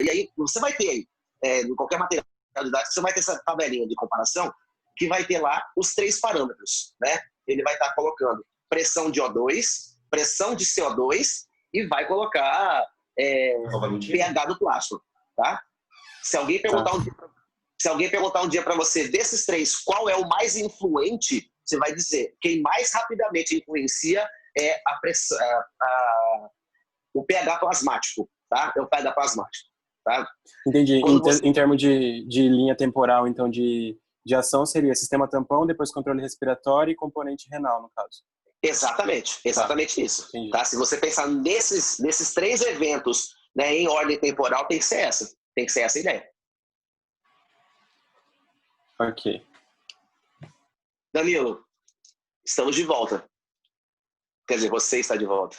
E aí você vai ter aí, em qualquer material didático, você vai ter essa tabelinha de comparação que vai ter lá os 3 parâmetros, né? Ele vai estar colocando pressão de O2, pressão de CO2 e vai colocar pH do plástico, tá? Se alguém perguntar um dia para você, desses 3, qual é o mais influente, você vai dizer, quem mais rapidamente influencia é a pressão, o pH plasmático, tá? É o pH plasmático, tá? Entendi. Em termos de linha temporal, então, de ação, seria sistema tampão, depois controle respiratório e componente renal, no caso. Exatamente isso. Entendi. Tá? Se você pensar nesses 3 eventos, né, em ordem temporal, tem que ser essa a ideia. Ok. Danilo, estamos de volta. Quer dizer, você está de volta.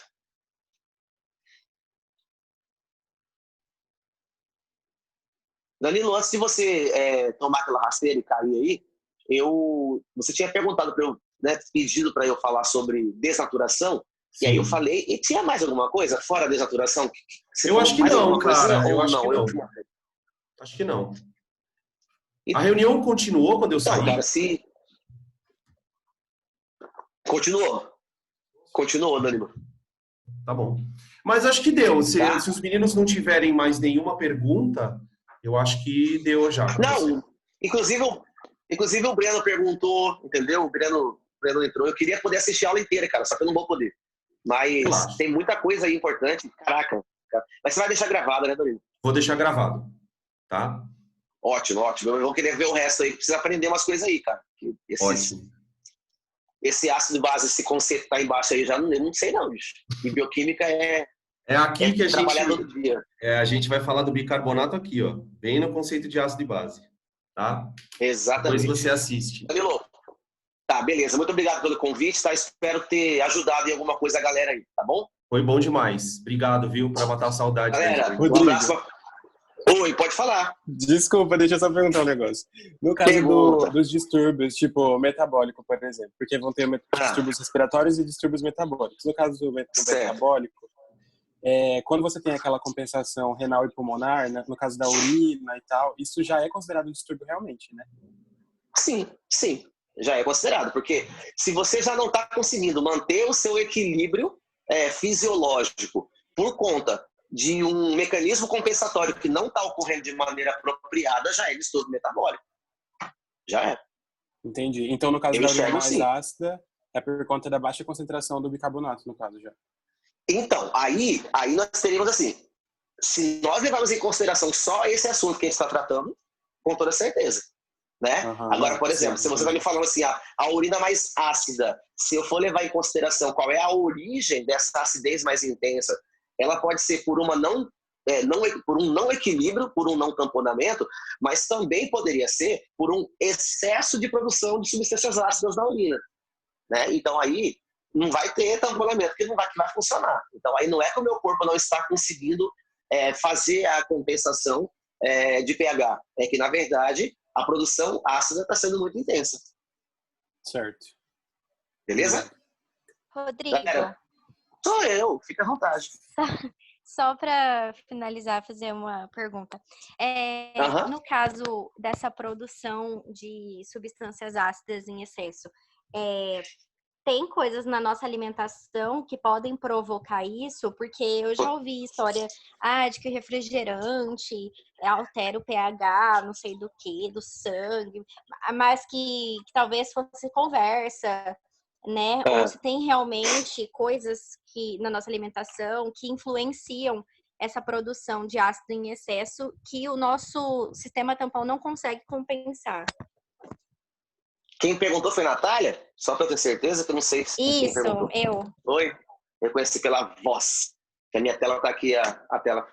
Danilo, antes de você tomar aquela rasteira e cair aí, você tinha perguntado para eu, né, pedido para eu falar sobre desnaturação. Sim. E aí eu falei, e tinha mais alguma coisa fora a desnaturação? Eu acho que não, cara. Eu acho que não. Acho que não. A reunião continuou quando eu saí? Cara, Continuou, Danilo. Tá bom. Mas acho que deu. Se os meninos não tiverem mais nenhuma pergunta, eu acho que deu já. Não, inclusive o Breno perguntou, entendeu? O Breno entrou. Eu queria poder assistir a aula inteira, cara, só que eu não vou poder. Mas tem muita coisa aí importante. Caraca. Cara. Mas você vai deixar gravado, né, Danilo? Vou deixar gravado, tá? Ótimo. Eu vou querer ver o resto aí. Precisa aprender umas coisas aí, cara. Ótimo. Esse ácido base, esse conceito que tá embaixo aí, eu não sei não, bicho. E bioquímica é aqui que trabalhar todo dia. A gente vai falar do bicarbonato aqui, ó. Bem no conceito de ácido e base, tá? Exatamente. Depois você assiste. Danilo, tá, beleza. Muito obrigado pelo convite, tá? Espero ter ajudado em alguma coisa a galera aí, tá bom? Foi bom demais. Obrigado, viu? Para matar a saudade. Galera, um abraço. Oi, pode falar. Desculpa, deixa eu só perguntar um negócio. No caso dos distúrbios, tipo metabólico, por exemplo, porque vão ter distúrbios respiratórios e distúrbios metabólicos. No caso do metabólico, quando você tem aquela compensação renal e pulmonar, né, no caso da urina e tal, isso já é considerado um distúrbio realmente, né? Sim, já é considerado, porque se você já não está conseguindo manter o seu equilíbrio fisiológico por conta de um mecanismo compensatório que não está ocorrendo de maneira apropriada, já é distúrbio metabólico. Já é. Entendi. Então, no caso da urina mais ácida, é por conta da baixa concentração do bicarbonato, no caso, já. Então, aí nós teríamos assim, se nós levarmos em consideração só esse assunto que a gente está tratando, com toda certeza, né? Agora, por exemplo, se você vai me falando assim, a urina mais ácida, se eu for levar em consideração qual é a origem dessa acidez mais intensa, ela pode ser por por um não equilíbrio, por um não tamponamento, mas também poderia ser por um excesso de produção de substâncias ácidas na urina, né? Então aí não vai ter tamponamento que vai funcionar. Então aí não é que o meu corpo não está conseguindo fazer a compensação de pH, é que na verdade a produção ácida está sendo muito intensa. Certo. Beleza? Rodrigo. Galera, sou eu, fica à vontade. Só para finalizar, fazer uma pergunta. No caso dessa produção de substâncias ácidas em excesso, tem coisas na nossa alimentação que podem provocar isso? Porque eu já ouvi história de que o refrigerante altera o pH, não sei do que, do sangue, mas que talvez fosse conversa, né? Ou se tem realmente coisas que na nossa alimentação que influenciam essa produção de ácido em excesso que o nosso sistema tampão não consegue compensar. Quem perguntou foi a Natália? Só para eu ter certeza, que eu não sei se quem perguntou. Isso, eu. Oi? Eu conheci pela voz. Que a minha tela está aqui, a tela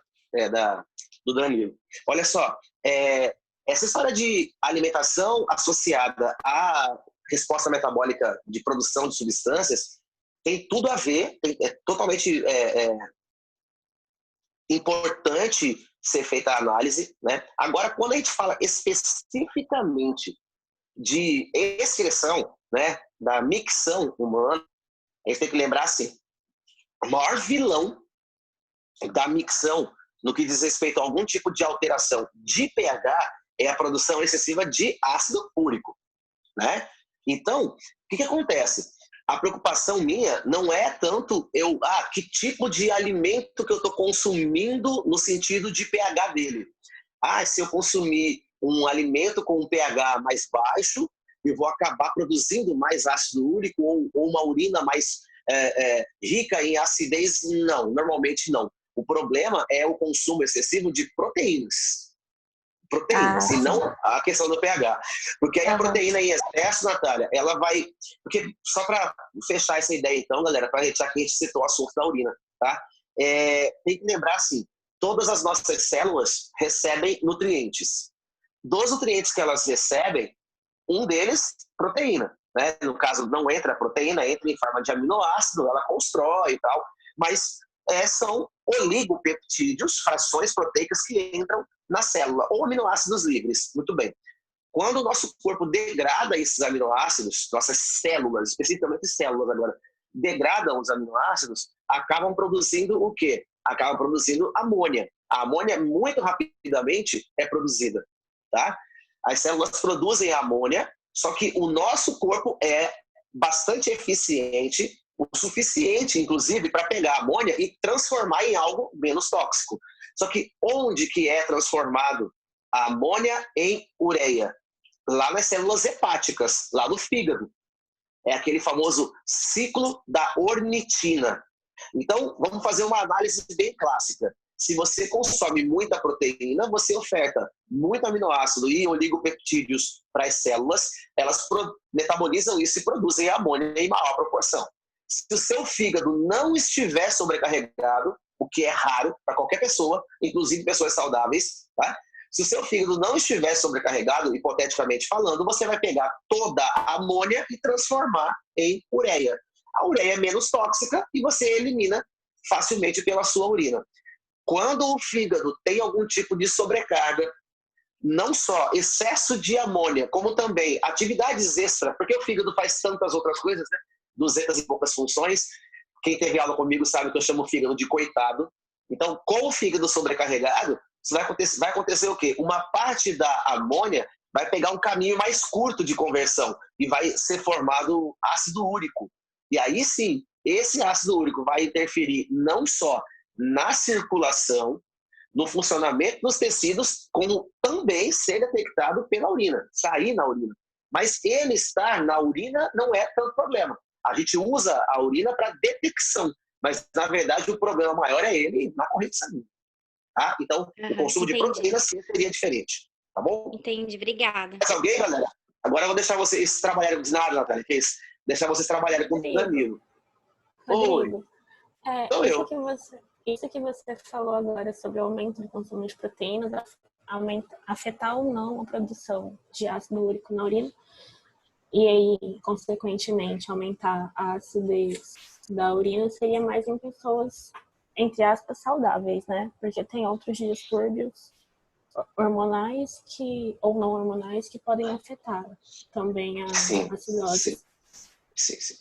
do Danilo. Olha só, essa história de alimentação associada à resposta metabólica de produção de substâncias tem tudo a ver, é totalmente importante ser feita a análise, né? Agora, quando a gente fala especificamente de excreção, né, da micção humana, a gente tem que lembrar assim, o maior vilão da micção no que diz respeito a algum tipo de alteração de pH, é a produção excessiva de ácido úrico, né? Então, o que acontece? A preocupação minha não é tanto que tipo de alimento que eu estou consumindo no sentido de pH dele. Se eu consumir um alimento com um pH mais baixo, eu vou acabar produzindo mais ácido úrico ou uma urina mais rica em acidez. Não, normalmente não. O problema é o consumo excessivo de proteínas. E não a questão do pH. Porque aí a proteína em excesso, Natália, ela vai... Porque, só para fechar essa ideia então, galera, já que a gente citou o assunto da urina, tá? Tem que lembrar, assim, todas as nossas células recebem nutrientes. Dos nutrientes que elas recebem, um deles, proteína, né? No caso, não entra a proteína, entra em forma de aminoácido, ela constrói e tal, mas são oligopeptídeos, frações proteicas que entram na célula, ou aminoácidos livres. Muito bem. Quando o nosso corpo degrada esses aminoácidos, nossas células, especificamente células agora, degradam os aminoácidos, acabam produzindo o quê? Acabam produzindo amônia. A amônia, muito rapidamente, é produzida, tá? As células produzem amônia, só que o nosso corpo é bastante eficiente, o suficiente, inclusive, para pegar a amônia e transformar em algo menos tóxico. Só que onde que é transformado a amônia em ureia? Lá nas células hepáticas, lá no fígado. É aquele famoso ciclo da ornitina. Então, vamos fazer uma análise bem clássica. Se você consome muita proteína, você oferta muito aminoácido e oligopeptídeos para as células, elas metabolizam isso e produzem amônia em maior proporção. Se o seu fígado não estiver sobrecarregado, o que é raro para qualquer pessoa, inclusive pessoas saudáveis, tá? Se o seu fígado não estiver sobrecarregado, hipoteticamente falando, você vai pegar toda a amônia e transformar em ureia. A ureia é menos tóxica e você elimina facilmente pela sua urina. Quando o fígado tem algum tipo de sobrecarga, não só excesso de amônia, como também atividades extra, porque o fígado faz tantas outras coisas, né? 200 e poucas funções. Quem teve aula comigo sabe que eu chamo o fígado de coitado. Então, com o fígado sobrecarregado, vai acontecer o quê? Uma parte da amônia vai pegar um caminho mais curto de conversão e vai ser formado ácido úrico. E aí sim, esse ácido úrico vai interferir não só na circulação, no funcionamento dos tecidos, como também ser detectado pela urina, sair na urina. Mas ele estar na urina não é tanto problema. A gente usa a urina para detecção, mas na verdade o problema maior é ele na corrente sanguínea. Tá? Então, o consumo de proteína sim seria diferente. Tá bom? Entendi, obrigada. Mais alguém, galera? Agora eu vou deixar vocês trabalharem com nada, Natália, que é isso? Deixar vocês trabalharem com o Danilo. Rodrigo, Oi. Isso que você falou agora sobre o aumento do consumo de proteínas, afetar ou não a produção de ácido úrico na urina, e aí, consequentemente, aumentar a acidez da urina, seria mais em pessoas, entre aspas, saudáveis, né? Porque tem outros distúrbios hormonais ou não hormonais que podem afetar também a acidose. Sim.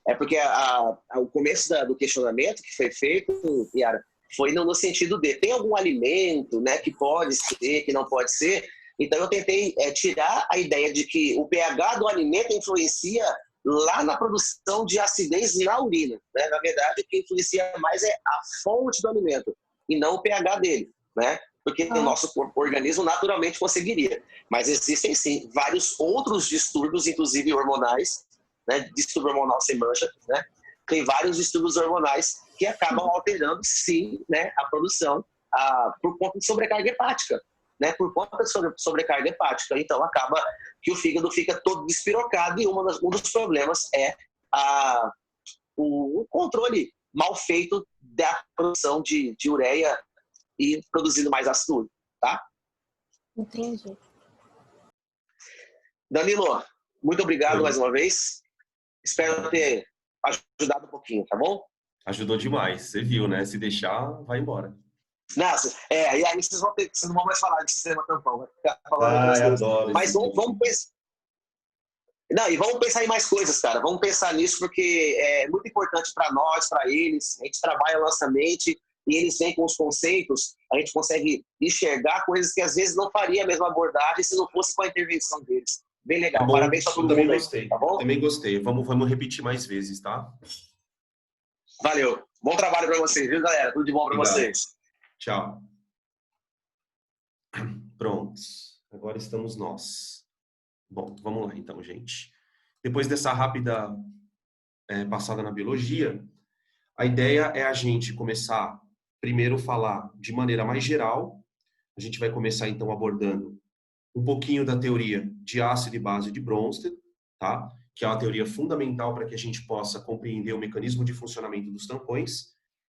É porque o começo do questionamento que foi feito, Yara, foi no sentido de tem algum alimento, né, que pode ser, que não pode ser. Então eu tentei tirar a ideia de que o pH do alimento influencia lá na produção de acidez na urina, né? Na verdade, o que influencia mais é a fonte do alimento e não o pH dele, né? Porque o nosso organismo naturalmente conseguiria. Mas existem sim vários outros distúrbios, inclusive hormonais, né? Distúrbio hormonal sem mancha, né? Tem vários distúrbios hormonais que acabam alterando, sim, né, a produção por conta de sobrecarga hepática, né? Por conta de sobrecarga hepática. Então, acaba que o fígado fica todo despirocado e um dos problemas é o controle mal feito da produção de ureia e produzindo mais ácido úrico, tá? Entendi. Danilo, muito obrigado mais uma vez. Espero ter ajudado um pouquinho, tá bom? Ajudou demais. Você viu, né? Se deixar, vai embora. Nossa, e aí vocês não vão mais falar de sistema tampão, vai ficar falando adoro. Mas vamos pensar. Não, e vamos pensar em mais coisas, cara. Vamos pensar nisso porque é muito importante para nós, para eles. A gente trabalha a nossa mente e eles vêm com os conceitos, a gente consegue enxergar coisas que às vezes não faria a mesma abordagem se não fosse com a intervenção deles. Bem legal. Bom, parabéns para todo mundo gostei. Aí, tá bom? Também gostei. Vamos repetir mais vezes, tá? Valeu. Bom trabalho para vocês, viu, galera? Tudo de bom para vocês. Tchau. Prontos. Agora estamos nós. Bom, vamos lá então, gente. Depois dessa rápida passada na biologia, a ideia é a gente começar primeiro a falar de maneira mais geral. A gente vai começar então abordando um pouquinho da teoria de ácido e base de Bronsted, tá? Que é uma teoria fundamental para que a gente possa compreender o mecanismo de funcionamento dos tampões.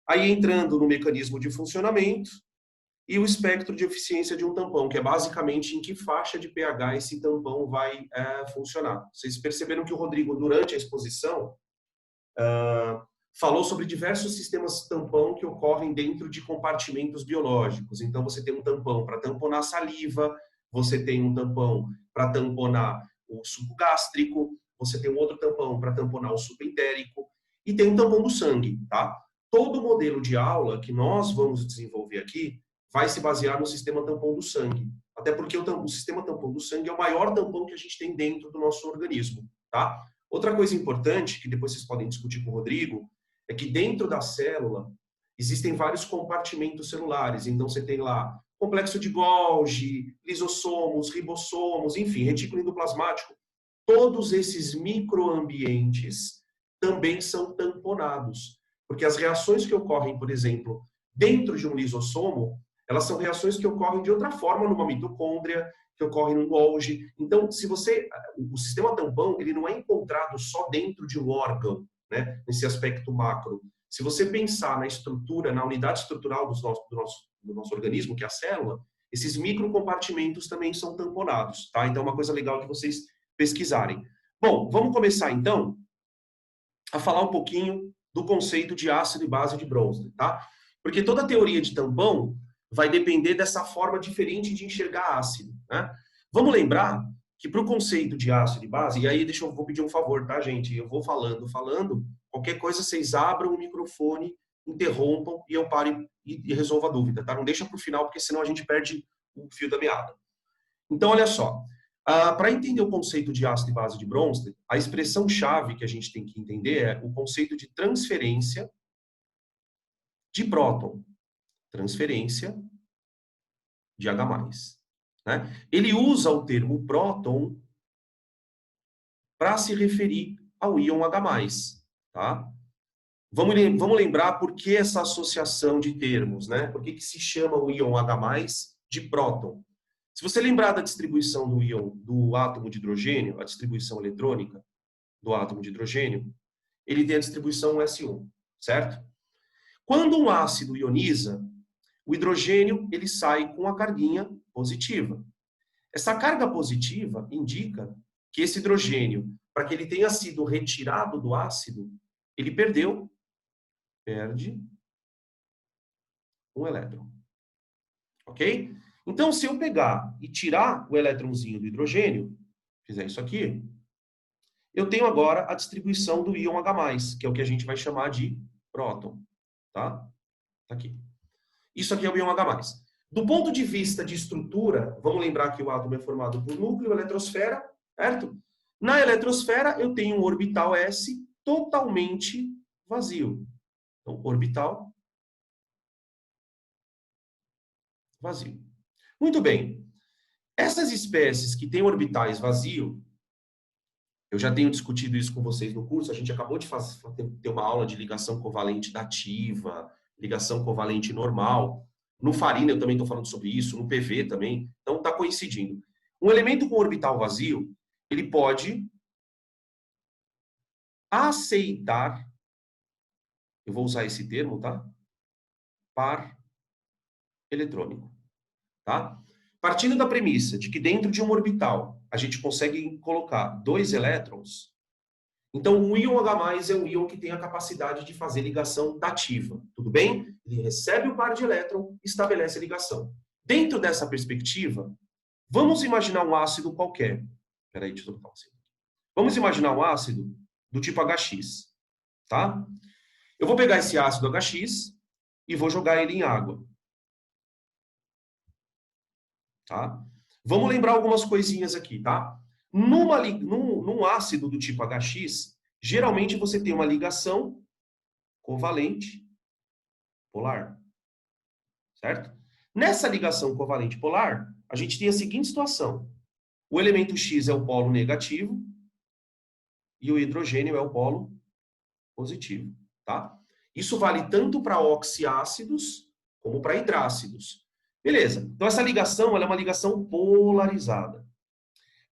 Aí entrando no mecanismo de funcionamento e o espectro de eficiência de um tampão, que é basicamente em que faixa de pH esse tampão vai funcionar. Vocês perceberam que o Rodrigo, durante a exposição, falou sobre diversos sistemas tampão que ocorrem dentro de compartimentos biológicos. Então, você tem um tampão para tamponar saliva, você tem um tampão para tamponar o suco gástrico, você tem um outro tampão para tamponar o suco entérico, e tem um tampão do sangue, tá? Todo modelo de aula que nós vamos desenvolver aqui vai se basear no sistema tampão do sangue. Até porque o sistema tampão do sangue é o maior tampão que a gente tem dentro do nosso organismo, tá? Outra coisa importante, que depois vocês podem discutir com o Rodrigo, é que dentro da célula existem vários compartimentos celulares. Então, você tem lá complexo de Golgi, lisossomos, ribossomos, enfim, retículo endoplasmático. Todos esses microambientes também são tamponados. Porque as reações que ocorrem, por exemplo, dentro de um lisossomo, elas são reações que ocorrem de outra forma numa mitocôndria, que ocorrem num Golgi. Então, o sistema tampão, ele não é encontrado só dentro de um órgão, né, nesse aspecto macro. Se você pensar na estrutura, na unidade estrutural do nosso organismo, que é a célula, esses microcompartimentos também são tamponados, tá? Então, é uma coisa legal de vocês pesquisarem. Bom, vamos começar, então, a falar um pouquinho do conceito de ácido e base de Bronsted, tá? Porque toda a teoria de tampão vai depender dessa forma diferente de enxergar ácido, né? Vamos lembrar que para o conceito de ácido e base, e aí vou pedir um favor, tá, gente? Eu vou falando, qualquer coisa vocês abram o microfone, interrompam e eu pare e resolva a dúvida, tá? Não deixa para o final, porque senão a gente perde o fio da meada. Então, olha só, para entender o conceito de ácido e base de Bronsted, a expressão-chave que a gente tem que entender é o conceito de transferência de próton. Transferência de H+. Né? Ele usa o termo próton para se referir ao íon H+. Tá? Vamos lembrar por que essa associação de termos, né? Por que se chama o íon H+ de próton? Se você lembrar da distribuição do íon do átomo de hidrogênio, a distribuição eletrônica do átomo de hidrogênio, ele tem a distribuição S1, certo? Quando um ácido ioniza, o hidrogênio ele sai com a carguinha positiva. Essa carga positiva indica que esse hidrogênio, para que ele tenha sido retirado do ácido, ele perde um elétron. Ok? Então, se eu pegar e tirar o elétronzinho do hidrogênio, fizer isso aqui, eu tenho agora a distribuição do íon H+, que é o que a gente vai chamar de próton. Tá? Tá aqui. Isso aqui é o íon H+. Do ponto de vista de estrutura, vamos lembrar que o átomo é formado por núcleo, eletrosfera, certo? Na eletrosfera, eu tenho um orbital S totalmente vazio. Então, orbital vazio. Muito bem. Essas espécies que têm orbitais vazios, eu já tenho discutido isso com vocês no curso, a gente acabou de ter uma aula de ligação covalente dativa, ligação covalente normal. No Farina eu também estou falando sobre isso, no PV também. Então está coincidindo. Um elemento com orbital vazio, ele pode aceitar, eu vou usar esse termo, tá? Par eletrônico, tá? Partindo da premissa de que dentro de um orbital a gente consegue colocar 2 elétrons, então o íon H+ é um íon que tem a capacidade de fazer ligação dativa, tudo bem? Ele recebe o par de elétron e estabelece a ligação. Dentro dessa perspectiva, vamos imaginar um ácido qualquer. Peraí, deixa eu tocar assim. Vamos imaginar um ácido do tipo HX, tá? Eu vou pegar esse ácido HX e vou jogar ele em água. Tá? Vamos lembrar algumas coisinhas aqui, tá? Num ácido do tipo HX, geralmente você tem uma ligação covalente polar. Certo? Nessa ligação covalente polar, a gente tem a seguinte situação. O elemento X é o polo negativo e o hidrogênio é o polo positivo. Tá? Isso vale tanto para oxiácidos como para hidrácidos. Beleza. Então, essa ligação ela é uma ligação polarizada.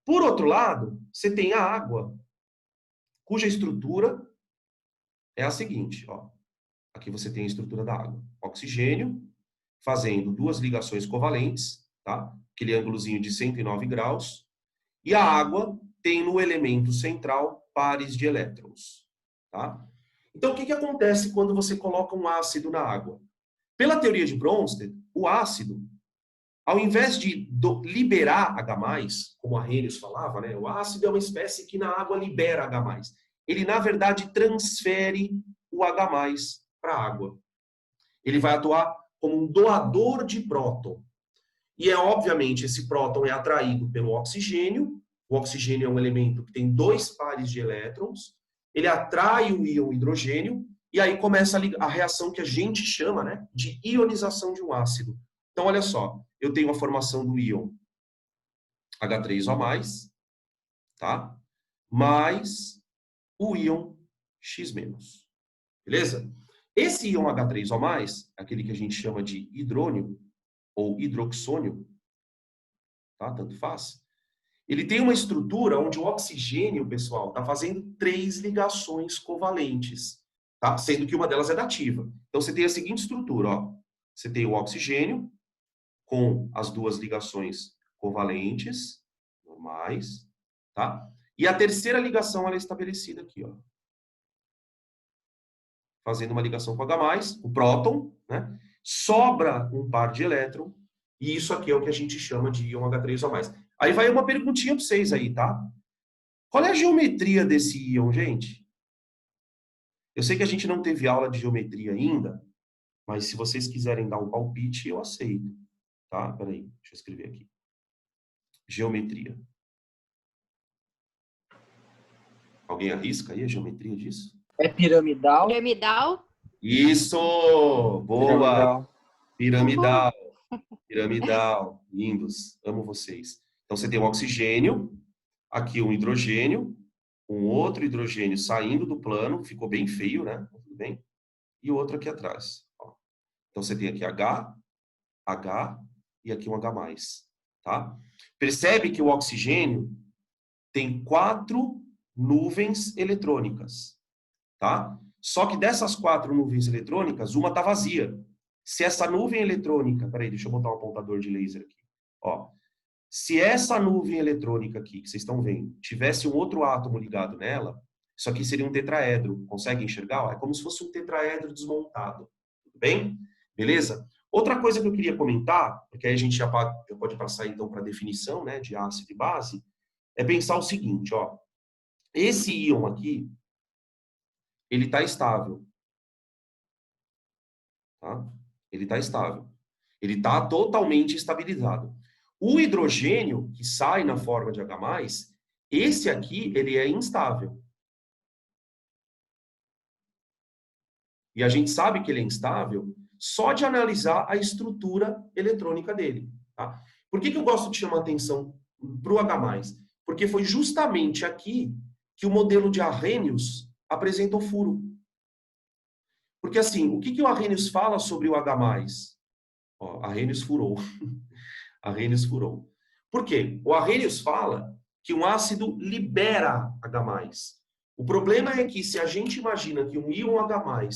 Por outro lado, você tem a água, cuja estrutura é a seguinte. Ó. Aqui você tem a estrutura da água. Oxigênio, fazendo duas ligações covalentes, tá? Aquele ângulozinho de 109 graus. E a água tem no elemento central pares de elétrons. Tá? Então, o que acontece quando você coloca um ácido na água? Pela teoria de Bronsted, o ácido, ao invés de liberar H+, como Arrhenius falava, né? O ácido é uma espécie que na água libera H+. Ele, na verdade, transfere o H+ para a água. Ele vai atuar como um doador de próton. E, obviamente, esse próton é atraído pelo oxigênio. O oxigênio é um elemento que tem 2 pares de elétrons. Ele atrai o íon hidrogênio e aí começa a reação que a gente chama, né, de ionização de um ácido. Então, olha só, eu tenho a formação do íon H3O+, tá? Mais o íon X-. Beleza? Esse íon H3O+, aquele que a gente chama de hidrônio ou hidroxônio, tá? Tanto faz. Ele tem uma estrutura onde o oxigênio, pessoal, está fazendo 3 ligações covalentes, tá? Sendo que uma delas é dativa. Então, você tem a seguinte estrutura, ó. Você tem o oxigênio com as 2 ligações covalentes, normais, tá? E a terceira ligação, ela é estabelecida aqui, ó. Fazendo uma ligação com H+, o próton, né? Sobra um par de elétron, e isso aqui é o que a gente chama de íon H3O+. Aí vai uma perguntinha para vocês aí, tá? Qual é a geometria desse íon, gente? Eu sei que a gente não teve aula de geometria ainda, mas se vocês quiserem dar um palpite, eu aceito. Tá? Peraí, deixa eu escrever aqui. Geometria. Alguém arrisca aí a geometria disso? É piramidal? Piramidal? Isso! Boa! Piramidal. Piramidal. Lindos. Amo vocês. Então, você tem um oxigênio, aqui um hidrogênio, um outro hidrogênio saindo do plano, ficou bem feio, né? Tudo bem? E o outro aqui atrás. Ó. Então, você tem aqui H, H e aqui um H+. Tá? Percebe que o oxigênio tem 4 nuvens eletrônicas. Tá? Só que dessas 4 nuvens eletrônicas, uma está vazia. Se essa nuvem eletrônica... Peraí, deixa eu botar um apontador de laser aqui. Ó, se essa nuvem eletrônica aqui, que vocês estão vendo, tivesse um outro átomo ligado nela, isso aqui seria um tetraedro. Consegue enxergar? Ó, é como se fosse um tetraedro desmontado. Tudo bem? Beleza? Outra coisa que eu queria comentar, porque aí a gente já pode passar então para a definição, né, de ácido e base, é pensar o seguinte, ó. Esse íon aqui, ele está estável. Tá? Ele está estável. Ele está totalmente estabilizado. O hidrogênio, que sai na forma de H+, esse aqui, ele é instável. E a gente sabe que ele é instável só de analisar a estrutura eletrônica dele. Tá? Por que eu gosto de chamar atenção para o H+? Porque foi justamente aqui que o modelo de Arrhenius apresentou furo. Porque assim, o que o Arrhenius fala sobre o H+? Ó, Arrhenius furou. Arrhenius furou. Por quê? O Arrhenius fala que um ácido libera H+. O problema é que se a gente imagina que um íon H+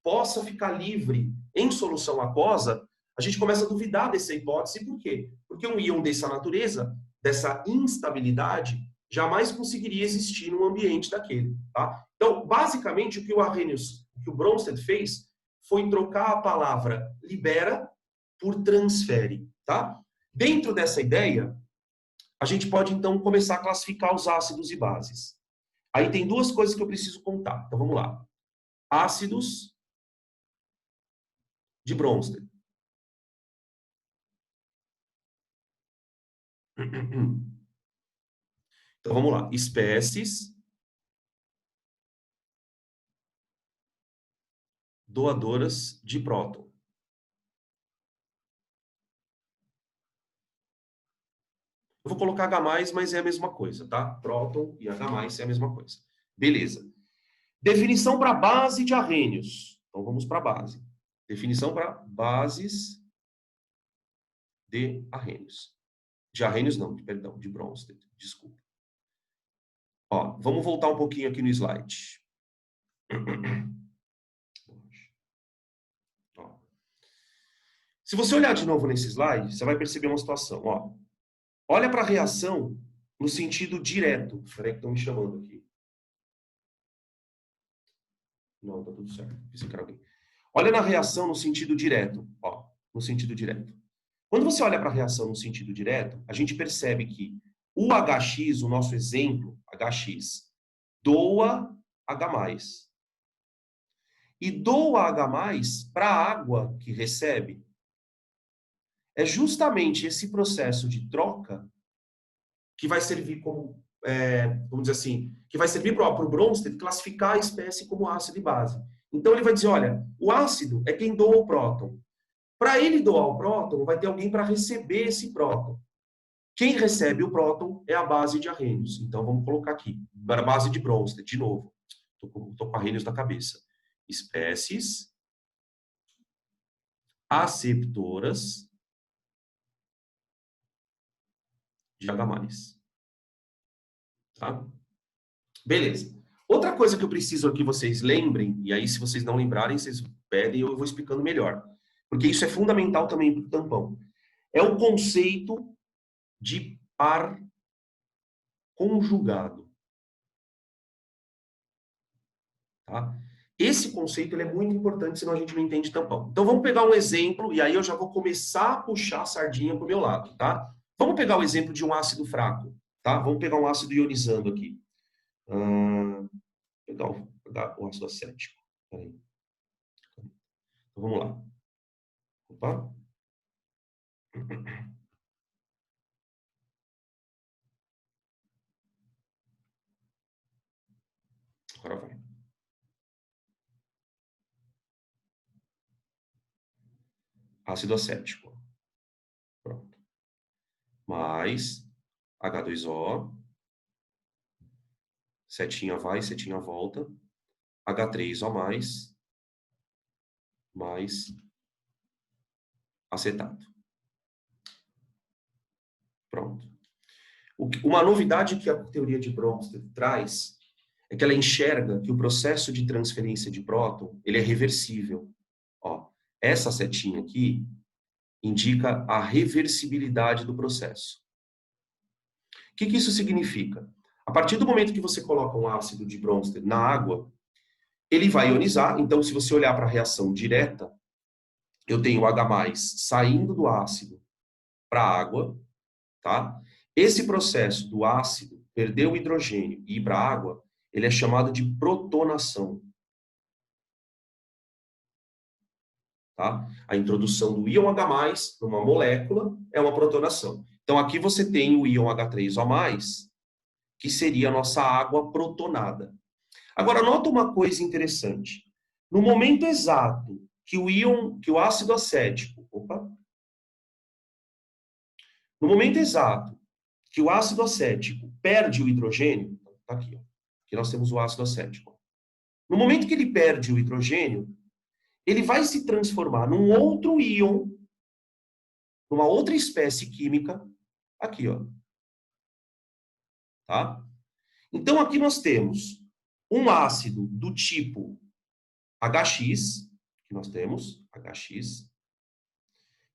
possa ficar livre em solução aquosa, a gente começa a duvidar dessa hipótese. Por quê? Porque um íon dessa natureza, dessa instabilidade, jamais conseguiria existir num ambiente daquele. Tá? Então, basicamente, o que o Arrhenius, o que o Bronsted fez, foi trocar a palavra libera por transfere. Tá? Dentro dessa ideia, a gente pode, então, começar a classificar os ácidos e bases. Aí tem 2 coisas que eu preciso contar. Então, vamos lá. Ácidos de Bronsted. Então, vamos lá. Espécies doadoras de próton. Eu vou colocar H+, mas é a mesma coisa, tá? Próton e H+, é a mesma coisa. Beleza. Definição para base de arrênios. Então, vamos para a base. Definição para bases de arrênios. De arrênios não, perdão, de Bronsted. Desculpa. Ó, vamos voltar um pouquinho aqui no slide. Ó. Se você olhar de novo nesse slide, você vai perceber uma situação. Ó. Olha para a reação no sentido direto. Espera aí que estão me chamando aqui. Não, tá tudo certo. Pensei que era alguém. Olha na reação no sentido direto. Ó, no sentido direto. Quando você olha para a reação no sentido direto, a gente percebe que o HX, o nosso exemplo, HX, doa H+. E doa H+ para a água que recebe. É justamente esse processo de troca que vai servir como, vamos dizer assim, que vai servir para o Bronsted classificar a espécie como ácido e base. Então ele vai dizer, olha, o ácido é quem doa o próton. Para ele doar o próton, vai ter alguém para receber esse próton. Quem recebe o próton é a base de arrênios. Então vamos colocar aqui, para a base de Bronsted, de novo. Estou com arrênios na cabeça. Espécies aceptoras de H+. Tá? Beleza. Outra coisa que eu preciso que vocês lembrem, e aí se vocês não lembrarem, vocês pedem e eu vou explicando melhor. Porque isso é fundamental também para o tampão. É o conceito de par conjugado. Tá? Esse conceito ele é muito importante, senão a gente não entende tampão. Então vamos pegar um exemplo, e aí eu já vou começar a puxar a sardinha para o meu lado. Tá? Vamos pegar o exemplo de um ácido fraco. Tá? Vamos pegar um ácido ionizando aqui. Pegar o ácido acético. Peraí. Então vamos lá. Opa. Agora vai. Ácido acético. Pronto. Mais H2O. Setinha vai, setinha volta. H3O+, mais acetato. Pronto. Uma novidade que a teoria de Bronsted traz é que ela enxerga que o processo de transferência de próton ele é reversível. Ó, essa setinha aqui indica a reversibilidade do processo. O que isso significa? A partir do momento que você coloca um ácido de Bronsted na água, ele vai ionizar. Então, se você olhar para a reação direta, eu tenho H+ saindo do ácido para a água, tá? Esse processo do ácido perder o hidrogênio e ir para a água, ele é chamado de protonação. Tá? A introdução do íon H+ numa molécula é uma protonação. Então, aqui você tem o íon H3O+, que seria a nossa água protonada. Agora, nota uma coisa interessante. No momento exato que o ácido acético... No momento exato que o ácido acético perde o hidrogênio... Tá aqui, ó. Aqui nós temos o ácido acético. No momento que ele perde o hidrogênio, ele vai se transformar num outro íon, numa outra espécie química, aqui, ó. Tá? Então, aqui nós temos um ácido do tipo HX, que nós temos, HX,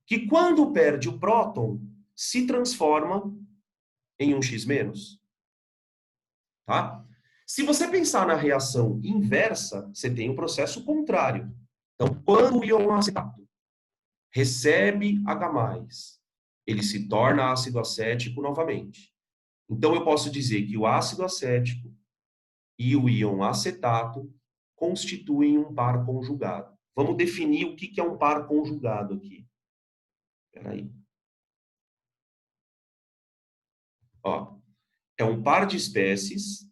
que quando perde o próton, se transforma em um X-. Tá? Se você pensar na reação inversa, você tem um processo contrário. Então, quando o íon acetato recebe H+, ele se torna ácido acético novamente. Então, eu posso dizer que o ácido acético e o íon acetato constituem um par conjugado. Vamos definir o que é um par conjugado aqui. Espera aí. Ó, é um par de espécies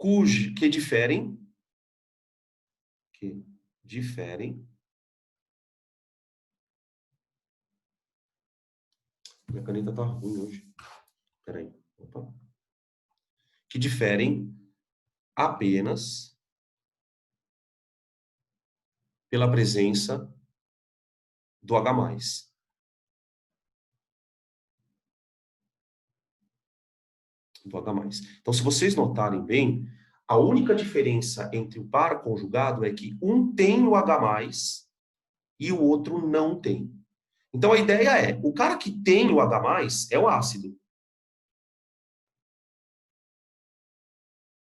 que diferem minha caneta tá ruim hoje. Espera aí. Opa. Que diferem apenas pela presença do H+. Do H+. Então, se vocês notarem bem, a única diferença entre o par conjugado é que um tem o H+, e o outro não tem. Então, a ideia é, o cara que tem o H+, é o ácido.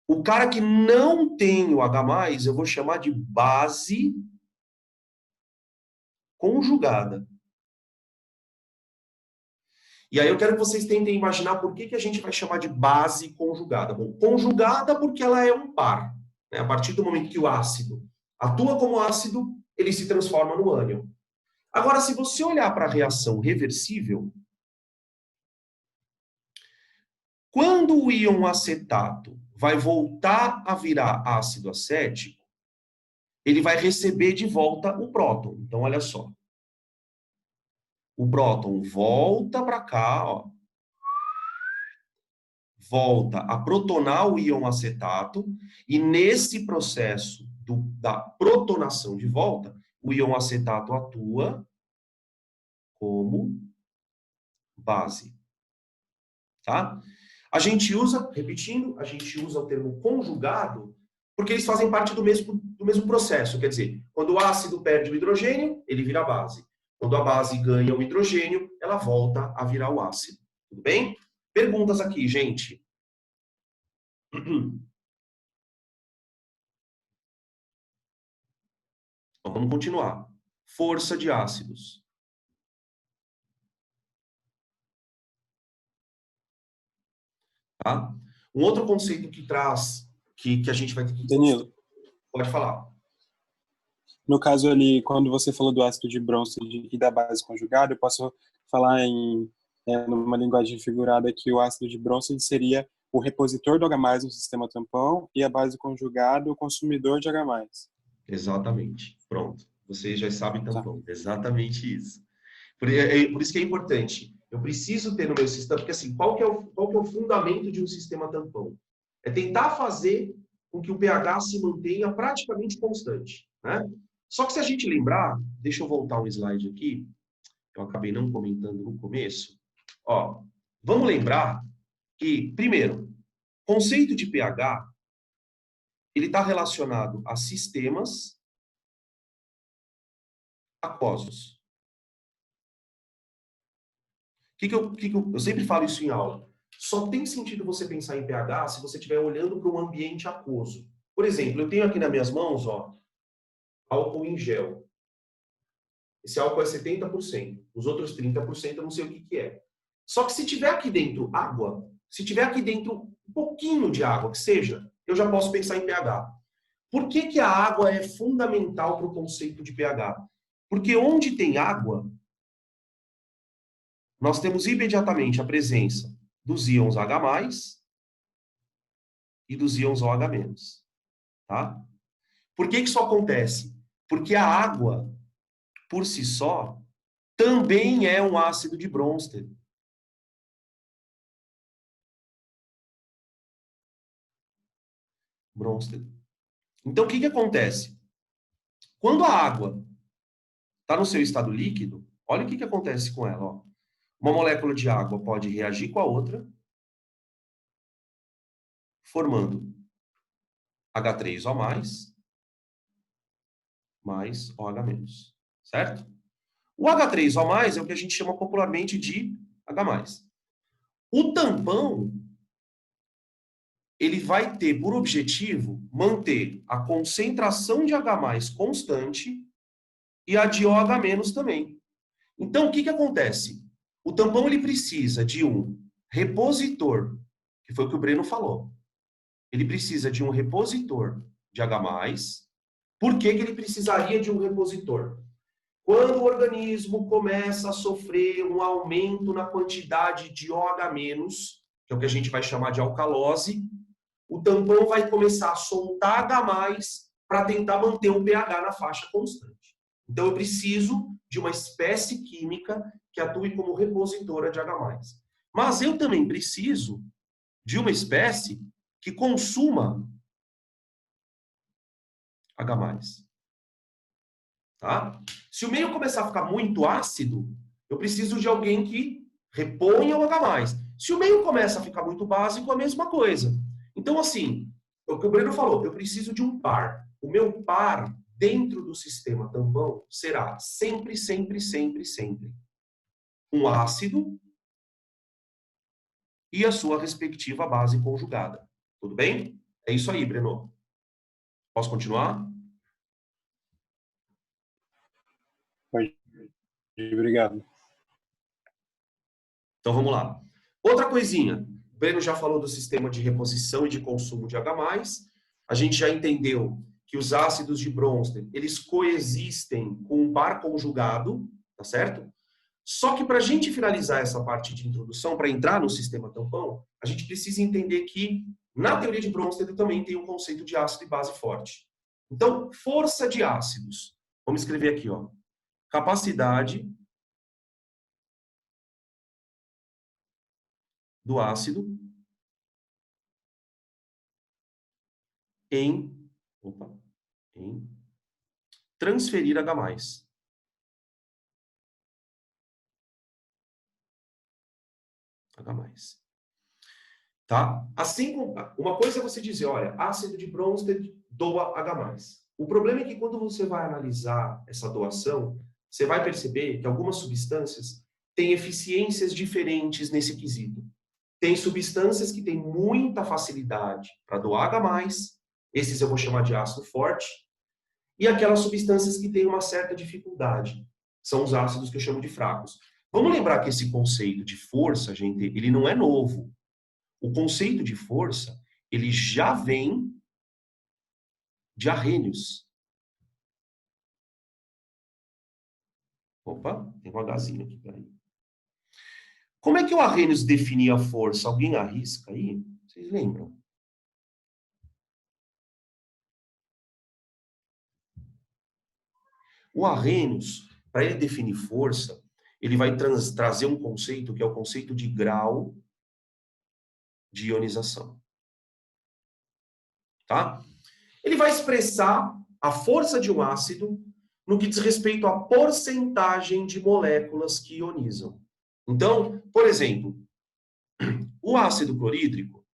O cara que não tem o H+, eu vou chamar de base conjugada. E aí eu quero que vocês tentem imaginar por que a gente vai chamar de base conjugada. Bom, conjugada porque ela é um par. Né? A partir do momento que o ácido atua como ácido, ele se transforma no ânion. Agora, se você olhar para a reação reversível, quando o íon acetato vai voltar a virar ácido acético, ele vai receber de volta o próton. Então, olha só. O próton volta para cá, ó. Volta a protonar o íon acetato, e nesse processo da protonação de volta, o íon acetato atua como base. Tá? A gente usa, repetindo, a gente usa o termo conjugado porque eles fazem parte do mesmo processo. Quer dizer, quando o ácido perde o hidrogênio, ele vira base. Quando a base ganha o hidrogênio, ela volta a virar o ácido. Tudo bem? Perguntas aqui, gente. Então, vamos continuar. Força de ácidos. Tá? Um outro conceito que traz, que a gente vai ter que... Danilo. Pode falar. No caso ali, quando você falou do ácido de Bronsted e da base conjugada, eu posso falar numa linguagem figurada que o ácido de Bronsted seria o repositor do H+ no sistema tampão e a base conjugada o consumidor de H+. Exatamente. Pronto. Vocês já sabem tampão. Tá. Exatamente isso. Por isso que é importante. Eu preciso ter no meu sistema, porque assim, qual que é o fundamento de um sistema tampão? É tentar fazer com que o pH se mantenha praticamente constante, né? Só que se a gente lembrar, deixa eu voltar um slide aqui, eu acabei não comentando no começo. Ó, vamos lembrar que, primeiro, conceito de pH, ele está relacionado a sistemas aquosos. Eu sempre falo isso em aula. Só tem sentido você pensar em pH se você estiver olhando para um ambiente aquoso. Por exemplo, eu tenho aqui nas minhas mãos, ó, álcool em gel. Esse álcool é 70%. Os outros 30% eu não sei o que é. Só que se tiver aqui dentro água, se tiver aqui dentro um pouquinho de água, que seja, eu já posso pensar em pH. Por que a água é fundamental para o conceito de pH? Porque onde tem água, nós temos imediatamente a presença dos íons H+ e dos íons OH-. Tá? Por que isso acontece? Porque a água, por si só, também é um ácido de Bronsted. Então, o que acontece? Quando a água está no seu estado líquido, olha o que acontece com ela. Ó. Uma molécula de água pode reagir com a outra, formando H3O+, mais OH-. Certo? O H3O+, é o que a gente chama popularmente de H+. O tampão, ele vai ter por objetivo manter a concentração de H+ constante e a de OH- também. Então, o que acontece? O tampão ele precisa de um repositor, que foi o que o Breno falou. Ele precisa de um repositor de H+. Por que que ele precisaria de um repositor? Quando o organismo começa a sofrer um aumento na quantidade de OH-, que é o que a gente vai chamar de alcalose, o tampão vai começar a soltar H+ para tentar manter o pH na faixa constante. Então, eu preciso de uma espécie química que atue como repositora de H+. Mas eu também preciso de uma espécie que consuma H+. Tá? Se o meio começar a ficar muito ácido, eu preciso de alguém que reponha o H+. Se o meio começa a ficar muito básico, a mesma coisa. Então, assim, é o que o Breno falou, eu preciso de um par. O meu par dentro do sistema tampão será sempre, sempre, sempre, sempre um ácido e a sua respectiva base conjugada. Tudo bem? É isso aí, Breno. Posso continuar? Pode. Obrigado. Então, vamos lá. Outra coisinha. O Breno já falou do sistema de reposição e de consumo de H+. A gente já entendeu que os ácidos de Bronsted, eles coexistem com um par conjugado, tá certo? Só que para a gente finalizar essa parte de introdução, para entrar no sistema tampão, a gente precisa entender que, na teoria de Bronsted, também tem um conceito de ácido e base forte. Então, força de ácidos. Vamos escrever aqui, ó. Capacidade do ácido em transferir H+. H+. Tá? Assim, uma coisa é você dizer, olha, ácido de Bronsted doa H+. O problema é que quando você vai analisar essa doação, você vai perceber que algumas substâncias têm eficiências diferentes nesse quesito. Tem substâncias que têm muita facilidade para doar H+, esses eu vou chamar de ácido forte, e aquelas substâncias que têm uma certa dificuldade, são os ácidos que eu chamo de fracos. Vamos lembrar que esse conceito de força, gente, ele não é novo. O conceito de força, ele já vem de Arrhenius. Opa, tem um Hzinho aqui, peraí. Como é que o Arrhenius definia a força? Alguém arrisca aí? Vocês lembram? O Arrhenius, para ele definir força, ele vai trazer um conceito que é o conceito de grau de ionização. Tá? Ele vai expressar a força de um ácido no que diz respeito à porcentagem de moléculas que ionizam. Então, por exemplo, o ácido clorídrico,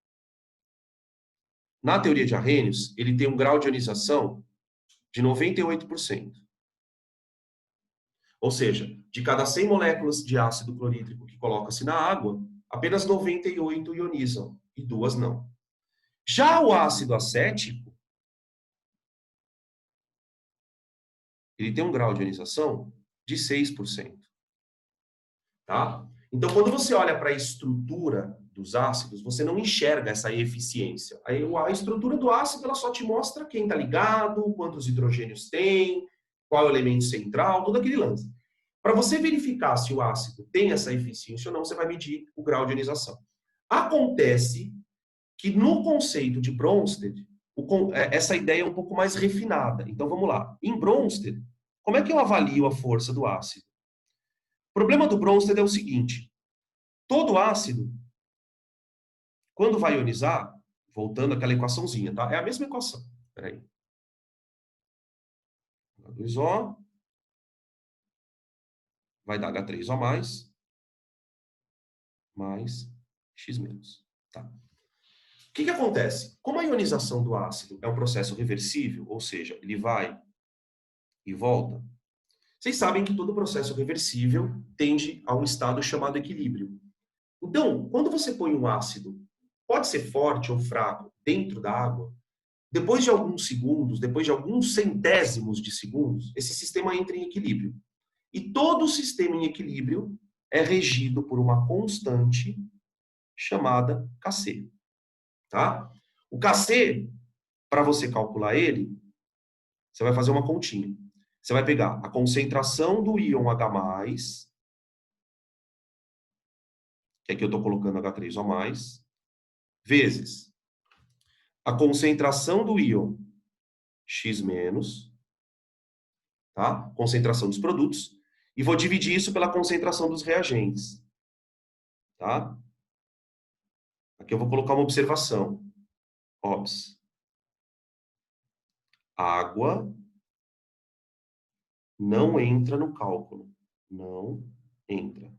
na teoria de Arrhenius, ele tem um grau de ionização de 98%. Ou seja, de cada 100 moléculas de ácido clorídrico que coloca-se na água, apenas 98 ionizam e 2 não. Já o ácido acético, ele tem um grau de ionização de 6%. Tá? Então, quando você olha para a estrutura dos ácidos, você não enxerga essa eficiência. A estrutura do ácido ela só te mostra quem está ligado, quantos hidrogênios tem, qual é o elemento central, todo aquele lance. Para você verificar se o ácido tem essa eficiência ou não, você vai medir o grau de ionização. Acontece que no conceito de Bronsted, essa ideia é um pouco mais refinada. Então, vamos lá. Em Bronsted, como é que eu avalio a força do ácido? O problema do Bronsted é o seguinte. Todo ácido, quando vai ionizar, voltando àquela equaçãozinha, tá? É a mesma equação. Espera aí. H2O vai dar H3O mais X-. Tá? O que acontece? Como a ionização do ácido é um processo reversível, ou seja, ele vai e volta, vocês sabem que todo processo reversível tende a um estado chamado equilíbrio. Então, quando você põe um ácido, pode ser forte ou fraco, dentro da água, depois de alguns segundos, depois de alguns centésimos de segundos, esse sistema entra em equilíbrio. E todo sistema em equilíbrio é regido por uma constante chamada Kc. Tá? O Kc, para você calcular ele, você vai fazer uma continha. Você vai pegar a concentração do íon H+, que aqui eu estou colocando H3O+, vezes a concentração do íon X-, tá? Concentração dos produtos, e vou dividir isso pela concentração dos reagentes. Tá? Aqui eu vou colocar uma observação. Obs. Água não entra no cálculo. Não entra.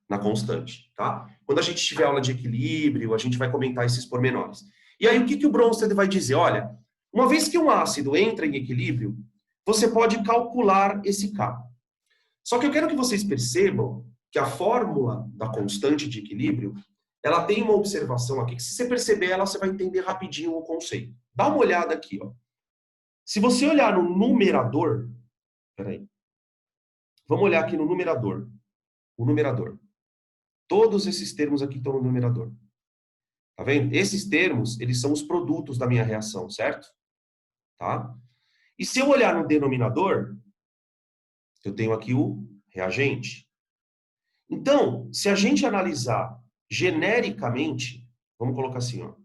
Na constante, tá? Quando a gente tiver aula de equilíbrio, a gente vai comentar esses pormenores. E aí, o que o Bronsted vai dizer? Olha, uma vez que um ácido entra em equilíbrio, você pode calcular esse K. Só que eu quero que vocês percebam que a fórmula da constante de equilíbrio, ela tem uma observação aqui, que se você perceber ela, você vai entender rapidinho o conceito. Dá uma olhada aqui, ó. Se você olhar no numerador, peraí, vamos olhar aqui no numerador. O numerador. Todos esses termos aqui estão no numerador. Tá vendo? Esses termos, eles são os produtos da minha reação, certo? Tá? E se eu olhar no denominador, eu tenho aqui o reagente. Então, se a gente analisar genericamente, vamos colocar assim, ó,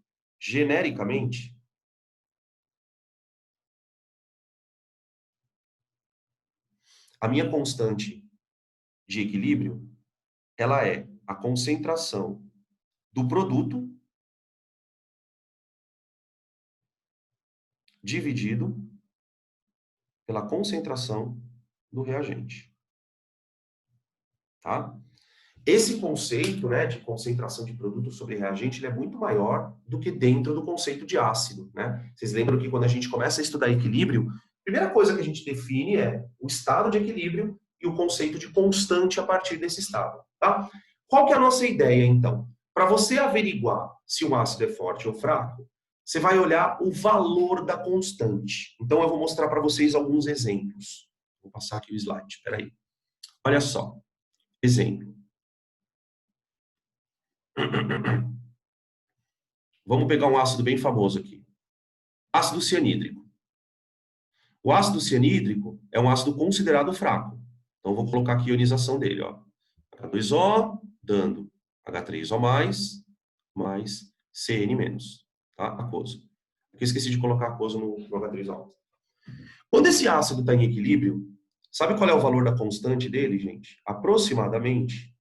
genericamente, a minha constante de equilíbrio, ela é a concentração do produto dividido pela concentração do reagente. Tá? Esse conceito, né, de concentração de produto sobre reagente, ele é muito maior do que dentro do conceito de ácido, né? Vocês lembram que quando a gente começa a estudar equilíbrio, a primeira coisa que a gente define é o estado de equilíbrio e o conceito de constante a partir desse estado, tá? Qual que é a nossa ideia, então? Para você averiguar se um ácido é forte ou fraco, você vai olhar o valor da constante. Então, eu vou mostrar para vocês alguns exemplos. Vou passar aqui o slide, espera aí. Olha só. Exemplo. Vamos pegar um ácido bem famoso aqui. Ácido cianídrico. O ácido cianídrico é um ácido considerado fraco. Então, eu vou colocar aqui a ionização dele, ó. H2O, dando H3O+, mais CN-, tá? Aquoso. Aqui eu esqueci de colocar aquoso no H3O. Quando esse ácido está em equilíbrio, sabe qual é o valor da constante dele, gente? Aproximadamente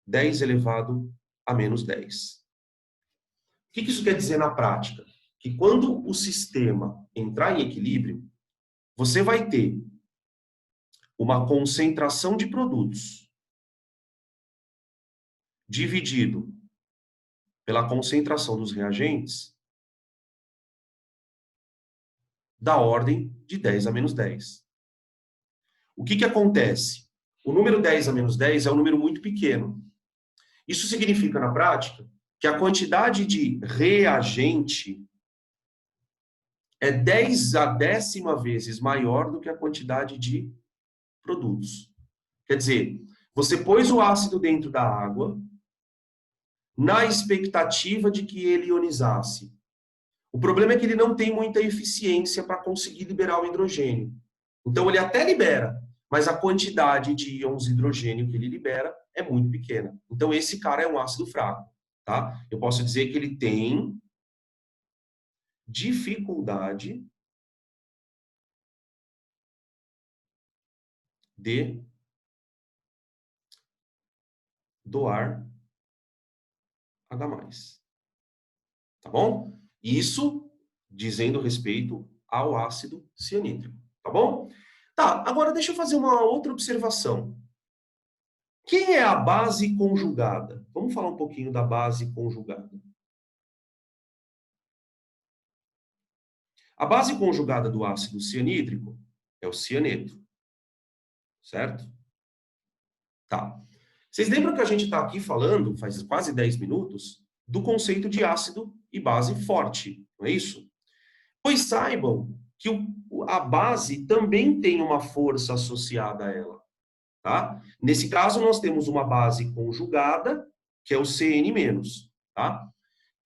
10 elevado a menos 10. O que isso quer dizer na prática? Que quando o sistema entrar em equilíbrio, você vai ter uma concentração de produtos dividido pela concentração dos reagentes da ordem de 10 a menos 10. O que acontece? O número 10 a menos 10 é um número muito pequeno. Isso significa, na prática, que a quantidade de reagente é 10 a 10ª vezes maior do que a quantidade de produtos. Quer dizer, você pôs o ácido dentro da água na expectativa de que ele ionizasse. O problema é que ele não tem muita eficiência para conseguir liberar o hidrogênio. Então, ele até libera, mas a quantidade de íons hidrogênio que ele libera é muito pequena. Então, esse cara é um ácido fraco. Tá? Eu posso dizer que ele tem dificuldade de doar H+. Tá bom? Isso dizendo respeito ao ácido cianídrico. Tá bom? Tá, agora deixa eu fazer uma outra observação. Quem é a base conjugada? Vamos falar um pouquinho da base conjugada. A base conjugada do ácido cianídrico é o cianeto. Certo? Tá. Vocês lembram que a gente está aqui falando, faz quase 10 minutos, do conceito de ácido e base forte, não é isso? Pois saibam que a base também tem uma força associada a ela. Tá? Nesse caso, nós temos uma base conjugada, que é o CN-. Tá?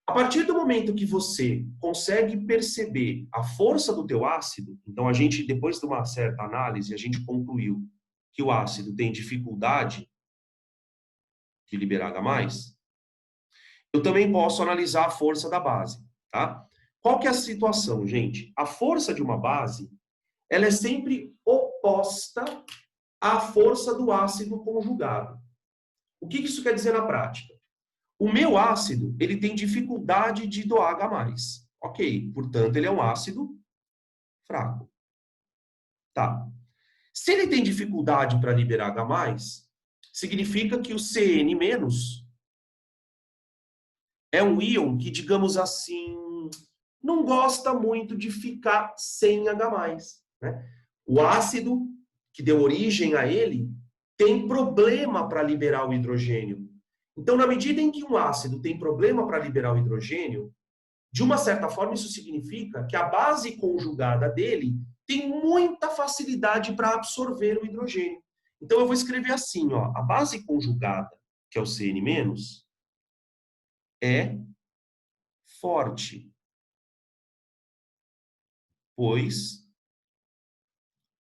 A partir do momento que você consegue perceber a força do teu ácido, então a gente, depois de uma certa análise, a gente concluiu que o ácido tem dificuldade de liberar H+, eu também posso analisar a força da base. Tá? Qual que é a situação, gente? A força de uma base, ela é sempre oposta à força do ácido conjugado. O que isso quer dizer na prática? O meu ácido, ele tem dificuldade de doar H+. Ok, portanto, ele é um ácido fraco. Tá. Se ele tem dificuldade para liberar H+, significa que o CN- é um íon que, digamos assim, não gosta muito de ficar sem H+. Né? O ácido que deu origem a ele tem problema para liberar o hidrogênio. Então, na medida em que um ácido tem problema para liberar o hidrogênio, de uma certa forma isso significa que a base conjugada dele tem muita facilidade para absorver o hidrogênio. Então, eu vou escrever assim, ó, a base conjugada, que é o CN-, é forte, pois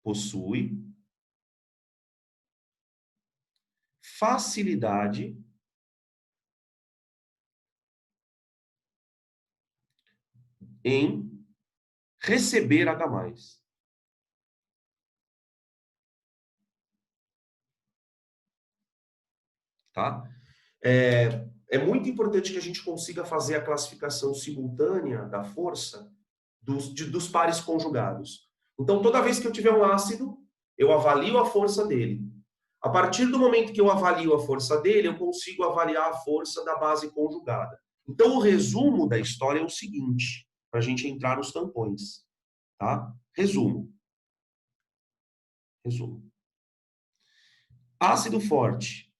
possui facilidade em receber H+. Tá? É muito importante que a gente consiga fazer a classificação simultânea da força dos pares conjugados. Então, toda vez que eu tiver um ácido, eu avalio a força dele. A partir do momento que eu avalio a força dele, eu consigo avaliar a força da base conjugada. Então, o resumo da história é o seguinte, para a gente entrar nos tampões. Tá? Resumo. Ácido forte.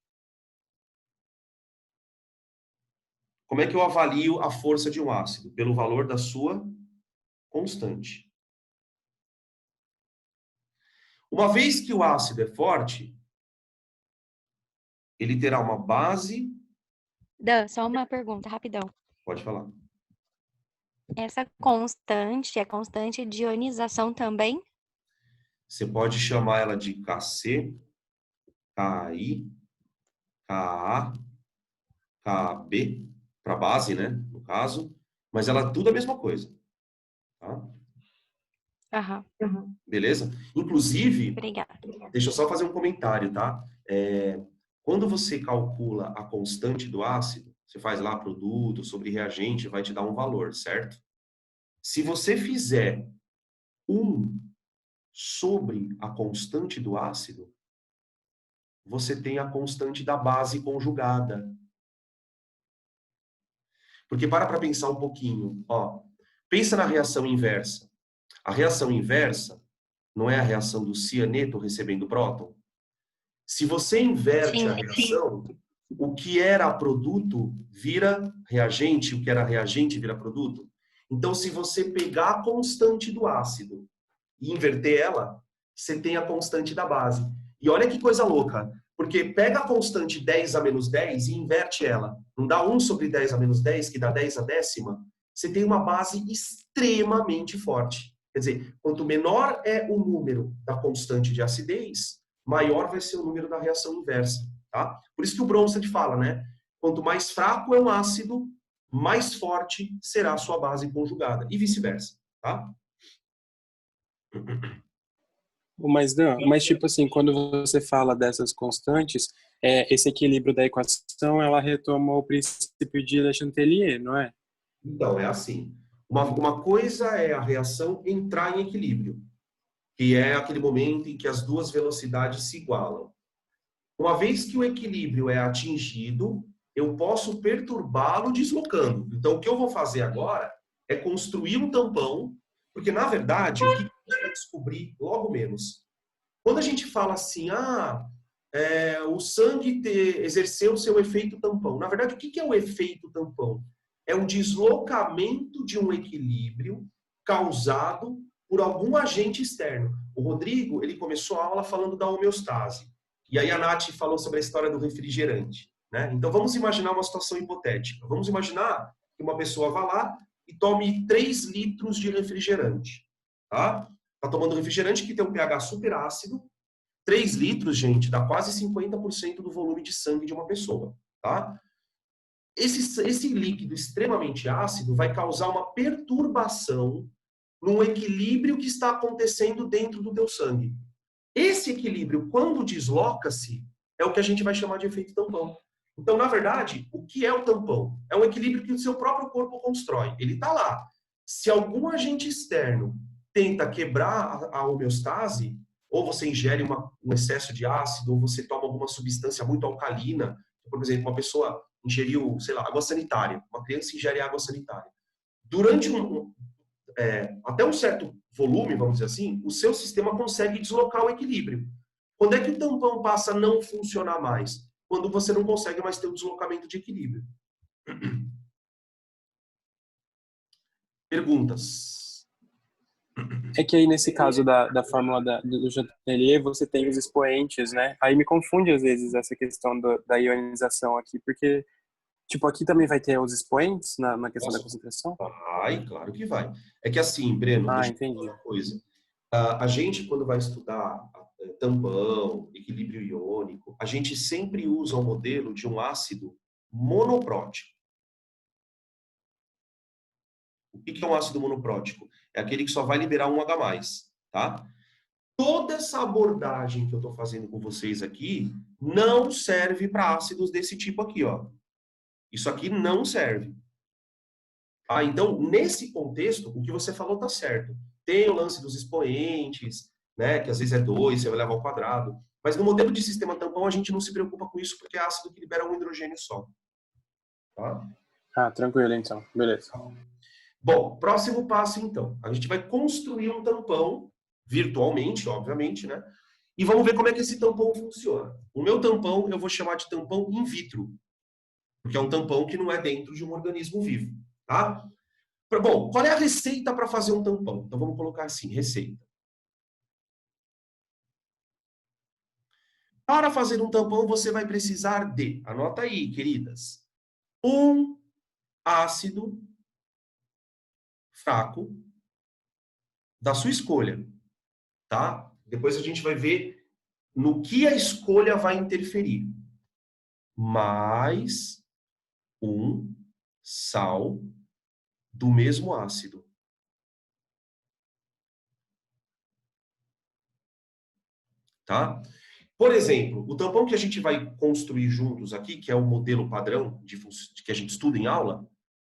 Como é que eu avalio a força de um ácido? Pelo valor da sua constante. Uma vez que o ácido é forte, ele terá uma base... Dan, só uma pergunta, rapidão. Pode falar. Essa constante é constante de ionização também? Você pode chamar ela de Kc, Ki, Ka, Kb, para base, né, no caso, mas ela é tudo a mesma coisa. Tá? Beleza? Inclusive, Obrigada. deixa eu só fazer um comentário, tá? Quando você calcula a constante do ácido, você faz lá produto sobre reagente, vai te dar um valor, certo? Se você fizer 1 sobre a constante do ácido, você tem a constante da base conjugada. Porque para pensar um pouquinho, ó, pensa na reação inversa. A reação inversa não é a reação do cianeto recebendo próton? Se você inverte a reação, o que era produto vira reagente, o que era reagente vira produto. Então, se você pegar a constante do ácido e inverter ela, você tem a constante da base. E olha que coisa louca, porque pega a constante 10 a menos 10 e inverte ela. Não dá 1 sobre 10 a menos 10, que dá 10 a décima? Você tem uma base extremamente forte. Quer dizer, quanto menor é o número da constante de acidez, maior vai ser o número da reação inversa. Tá? Por isso que o Bronsted fala, né? Quanto mais fraco é um ácido, mais forte será a sua base conjugada. E vice-versa. Tá? Mas tipo assim, quando você fala dessas constantes, esse equilíbrio da equação, ela retoma o princípio de Le Chatelier, não é? Então, é assim. Uma coisa é a reação entrar em equilíbrio, que é aquele momento em que as duas velocidades se igualam. Uma vez que o equilíbrio é atingido, eu posso perturbá-lo deslocando. Então, o que eu vou fazer agora é construir um tampão, porque, na verdade, o que a gente vai descobrir logo menos? Quando a gente fala assim, o sangue exerceu o seu efeito tampão. Na verdade, o que é o efeito tampão? É um deslocamento de um equilíbrio causado por algum agente externo. O Rodrigo, ele começou a aula falando da homeostase. E aí a Nath falou sobre a história do refrigerante, né? Então vamos imaginar uma situação hipotética. Vamos imaginar que uma pessoa vá lá e tome 3 litros de refrigerante, tá? Tá tomando refrigerante que tem um pH super ácido. 3 litros, gente, dá quase 50% do volume de sangue de uma pessoa, tá? Esse líquido extremamente ácido vai causar uma perturbação no equilíbrio que está acontecendo dentro do teu sangue. Esse equilíbrio, quando desloca-se, é o que a gente vai chamar de efeito tampão. Então, na verdade, o que é o tampão? É um equilíbrio que o seu próprio corpo constrói. Ele está lá. Se algum agente externo tenta quebrar a homeostase, ou você ingere um excesso de ácido, ou você toma alguma substância muito alcalina, por exemplo, uma pessoa ingeriu, sei lá, água sanitária, uma criança ingere água sanitária. Durante até um certo volume, vamos dizer assim, o seu sistema consegue deslocar o equilíbrio. Quando é que o tampão passa a não funcionar mais? Quando você não consegue mais ter o deslocamento de equilíbrio. Perguntas? É que aí, nesse caso da fórmula do Chatelier, você tem os expoentes, né? Aí me confunde, às vezes, essa questão da ionização aqui, porque, tipo, aqui também vai ter os expoentes na questão da concentração? Vai, claro que vai. É que assim, Breno, deixa eu entendi. falar uma coisa. A gente, quando vai estudar tampão, equilíbrio iônico, a gente sempre usa o modelo de um ácido monoprótico. O que é um ácido monoprótico? É aquele que só vai liberar um H+, tá? Toda essa abordagem que eu estou fazendo com vocês aqui não serve para ácidos desse tipo aqui, ó. Isso aqui não serve. Então, nesse contexto, o que você falou está certo. Tem o lance dos expoentes, né, que às vezes é 2, você vai levar ao quadrado. Mas no modelo de sistema tampão, a gente não se preocupa com isso, porque é ácido que libera um hidrogênio só. Tá? Tranquilo, então. Beleza. Bom, próximo passo, então. A gente vai construir um tampão, virtualmente, obviamente, né? E vamos ver como é que esse tampão funciona. O meu tampão, eu vou chamar de tampão in vitro, porque é um tampão que não é dentro de um organismo vivo, tá? Bom, qual é a receita para fazer um tampão? Então vamos colocar assim, receita. Para fazer um tampão, você vai precisar de, anota aí, queridas, um ácido fraco da sua escolha, tá? Depois a gente vai ver no que a escolha vai interferir. Mais um sal do mesmo ácido. Tá? Por exemplo, o tampão que a gente vai construir juntos aqui, que é o modelo padrão que a gente estuda em aula,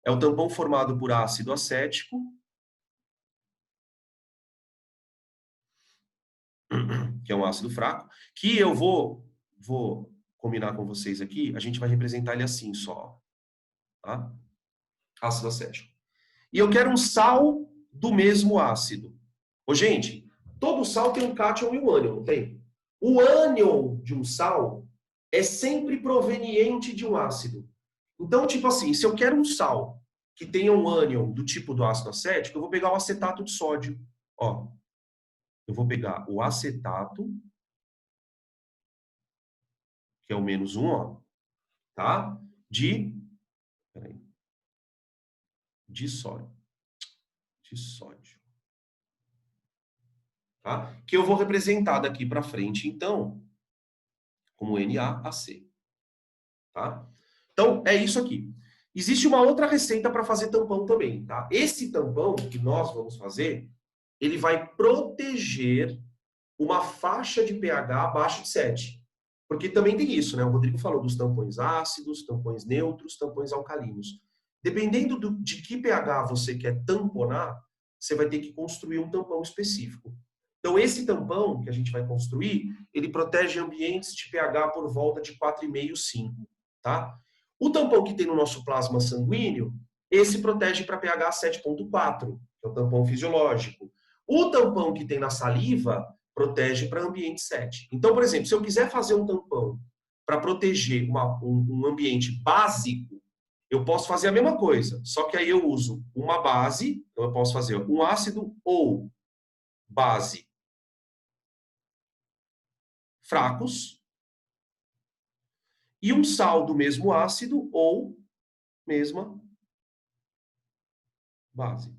é o tampão formado por ácido acético, que é um ácido fraco, que eu vou combinar com vocês aqui, a gente vai representar ele assim só. Tá? Ácido acético. E eu quero um sal do mesmo ácido. Ô, gente, todo sal tem um cátion e um ânion, não tem? O ânion de um sal é sempre proveniente de um ácido. Então, tipo assim, se eu quero um sal que tenha um ânion do tipo do ácido acético, eu vou pegar o acetato de sódio. Ó, eu vou pegar o acetato, que é o -1, ó, tá? De sódio. Tá? Que eu vou representar daqui para frente, então, como NaAC. Tá? Então, é isso aqui. Existe uma outra receita para fazer tampão também. Tá? Esse tampão que nós vamos fazer, ele vai proteger uma faixa de pH abaixo de 7. Porque também tem isso, né? O Rodrigo falou dos tampões ácidos, tampões neutros, tampões alcalinos. Dependendo de que pH você quer tamponar, você vai ter que construir um tampão específico. Então, esse tampão que a gente vai construir, ele protege ambientes de pH por volta de 4,5, 5. Tá? O tampão que tem no nosso plasma sanguíneo, esse protege para pH 7,4, que é o tampão fisiológico. O tampão que tem na saliva protege para ambiente 7. Então, por exemplo, se eu quiser fazer um tampão para proteger um ambiente básico, eu posso fazer a mesma coisa, só que aí eu uso uma base, então eu posso fazer um ácido ou base fracos, e um sal do mesmo ácido ou mesma base.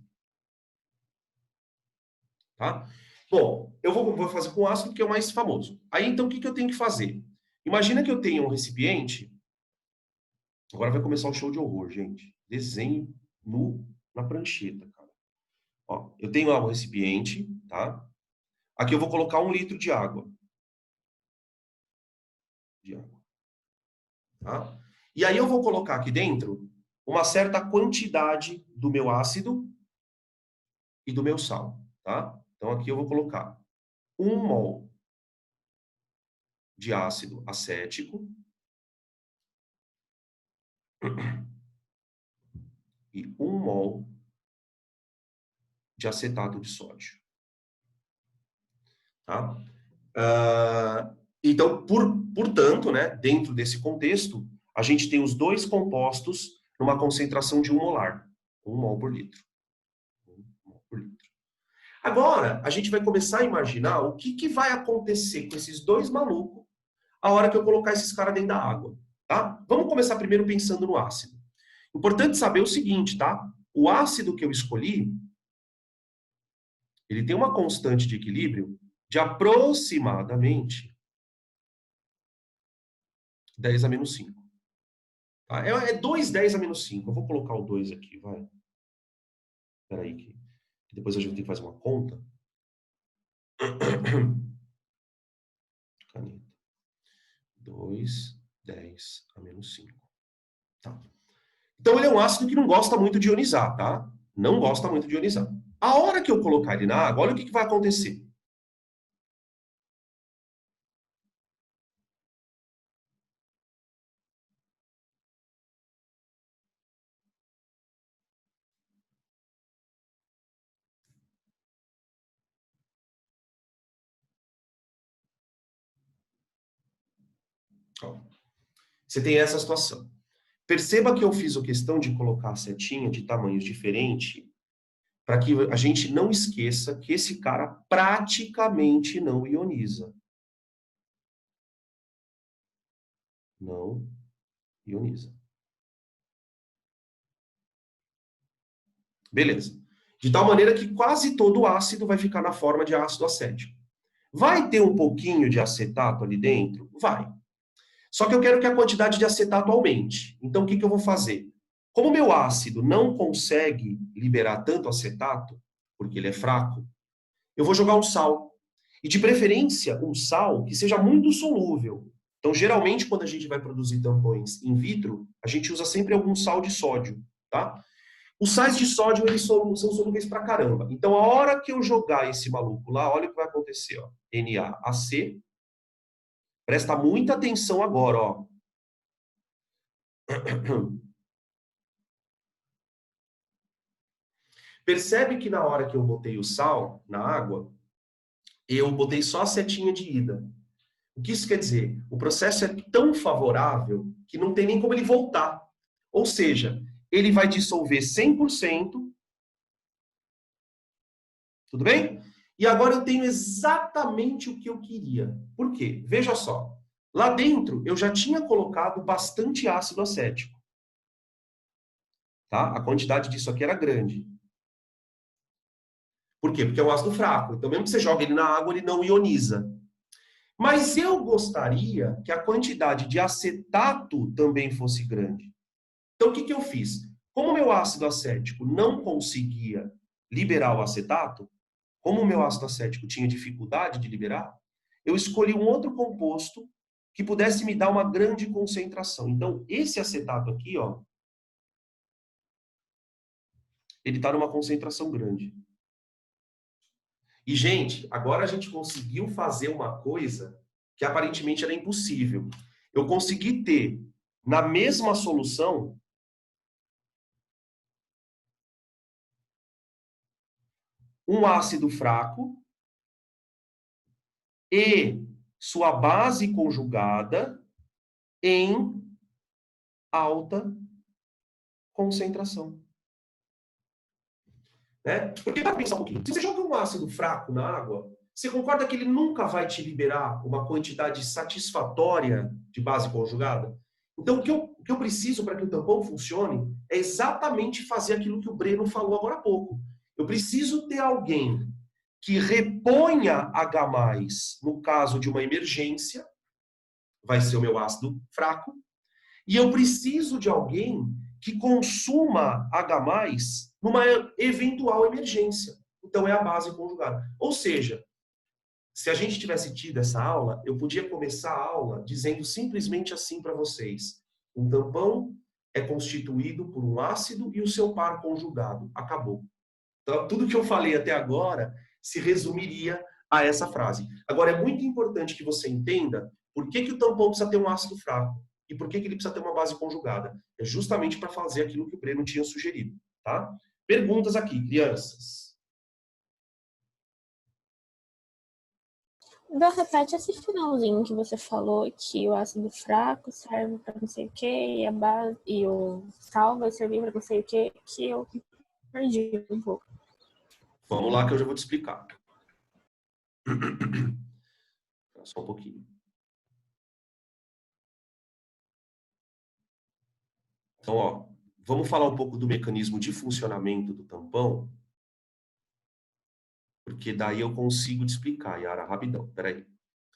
Tá? Bom, eu vou fazer com ácido porque é o mais famoso. Aí, então, o que eu tenho que fazer? Imagina que eu tenho um recipiente. Agora vai começar o show de horror, gente. Desenho na prancheta, cara. Ó, eu tenho lá um recipiente, tá? Aqui eu vou colocar 1 litro de água. Tá? E aí eu vou colocar aqui dentro uma certa quantidade do meu ácido e do meu sal, tá? Então aqui eu vou colocar 1 mol de ácido acético e 1 mol de acetato de sódio. Tá? Então, portanto, né, dentro desse contexto, a gente tem os dois compostos numa concentração de 1 molar. 1 mol por litro. 1 mol por litro. Agora, a gente vai começar a imaginar o que vai acontecer com esses dois malucos a hora que eu colocar esses caras dentro da água. Tá? Vamos começar primeiro pensando no ácido. Importante saber o seguinte, tá? O ácido que eu escolhi, ele tem uma constante de equilíbrio de aproximadamente 10 a menos 5. Tá? É 2, 10 a menos 5. Eu vou colocar o 2 aqui, vai. Espera aí, que depois a gente tem que fazer uma conta. Caneta. 2, 10 a menos 5. Tá. Então, ele é um ácido que não gosta muito de ionizar, tá? Não gosta muito de ionizar. A hora que eu colocar ele na água, olha o que vai acontecer. Ó, você tem essa situação. Perceba que eu fiz a questão de colocar a setinha de tamanhos diferentes para que a gente não esqueça que esse cara praticamente não ioniza. Não ioniza. Beleza. De tal maneira que quase todo o ácido vai ficar na forma de ácido acético. Vai ter um pouquinho de acetato ali dentro? Vai. Só que eu quero que a quantidade de acetato aumente. Então, o que eu vou fazer? Como o meu ácido não consegue liberar tanto acetato, porque ele é fraco, eu vou jogar um sal. E, de preferência, um sal que seja muito solúvel. Então, geralmente, quando a gente vai produzir tampões in vitro, a gente usa sempre algum sal de sódio, tá? Os sais de sódio, eles são solúveis pra caramba. Então, a hora que eu jogar esse maluco lá, olha o que vai acontecer, ó. NaAC. Presta muita atenção agora, ó. Percebe que na hora que eu botei o sal na água, eu botei só a setinha de ida. O que isso quer dizer? O processo é tão favorável que não tem nem como ele voltar. Ou seja, ele vai dissolver 100%. Tudo bem? E agora eu tenho exatamente o que eu queria. Por quê? Veja só. Lá dentro, eu já tinha colocado bastante ácido acético. Tá? A quantidade disso aqui era grande. Por quê? Porque é um ácido fraco. Então, mesmo que você jogue ele na água, ele não ioniza. Mas eu gostaria que a quantidade de acetato também fosse grande. Então, o que eu fiz? Como o meu ácido acético não conseguia liberar o acetato, como o meu ácido acético tinha dificuldade de liberar, eu escolhi um outro composto que pudesse me dar uma grande concentração. Então, esse acetato aqui, ó, ele está numa concentração grande. E, gente, agora a gente conseguiu fazer uma coisa que aparentemente era impossível. Eu consegui ter, na mesma solução, um ácido fraco e sua base conjugada em alta concentração. Né? Porque, para pensar um pouquinho, se você joga um ácido fraco na água, você concorda que ele nunca vai te liberar uma quantidade satisfatória de base conjugada? Então, o que eu preciso para que o tampão funcione é exatamente fazer aquilo que o Breno falou agora há pouco. Eu preciso ter alguém que reponha H+, no caso de uma emergência, vai ser o meu ácido fraco, e eu preciso de alguém que consuma H+, numa eventual emergência. Então, é a base conjugada. Ou seja, se a gente tivesse tido essa aula, eu podia começar a aula dizendo simplesmente assim para vocês. Um tampão é constituído por um ácido e o seu par conjugado. Acabou. Então, tudo que eu falei até agora se resumiria a essa frase. Agora, é muito importante que você entenda por que o tampão precisa ter um ácido fraco e por que ele precisa ter uma base conjugada. É justamente para fazer aquilo que o Breno tinha sugerido. Tá? Perguntas aqui, crianças. Então, repete esse finalzinho que você falou, que o ácido fraco serve para não sei o que, e a base e o sal vai servir para não sei o que eu perdi um pouco. Vamos lá que eu já vou te explicar. Só um pouquinho. Então, ó, vamos falar um pouco do mecanismo de funcionamento do tampão, porque daí eu consigo te explicar, Yara, rapidão. Peraí.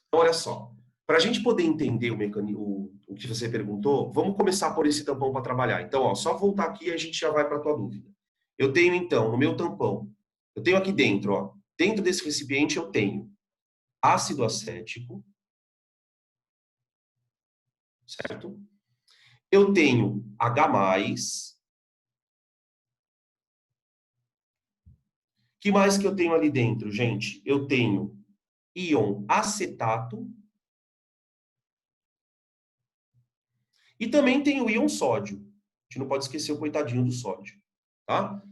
Então, olha só. Para a gente poder entender o mecanismo, o que você perguntou, vamos começar por esse tampão para trabalhar. Então, ó, só voltar aqui e a gente já vai para a tua dúvida. Eu tenho, então, no meu tampão, eu tenho aqui dentro, ó, dentro desse recipiente eu tenho ácido acético, certo? Eu tenho H+. Que mais que eu tenho ali dentro, gente? Eu tenho íon acetato. E também tem o íon sódio. A gente não pode esquecer o coitadinho do sódio. Tá?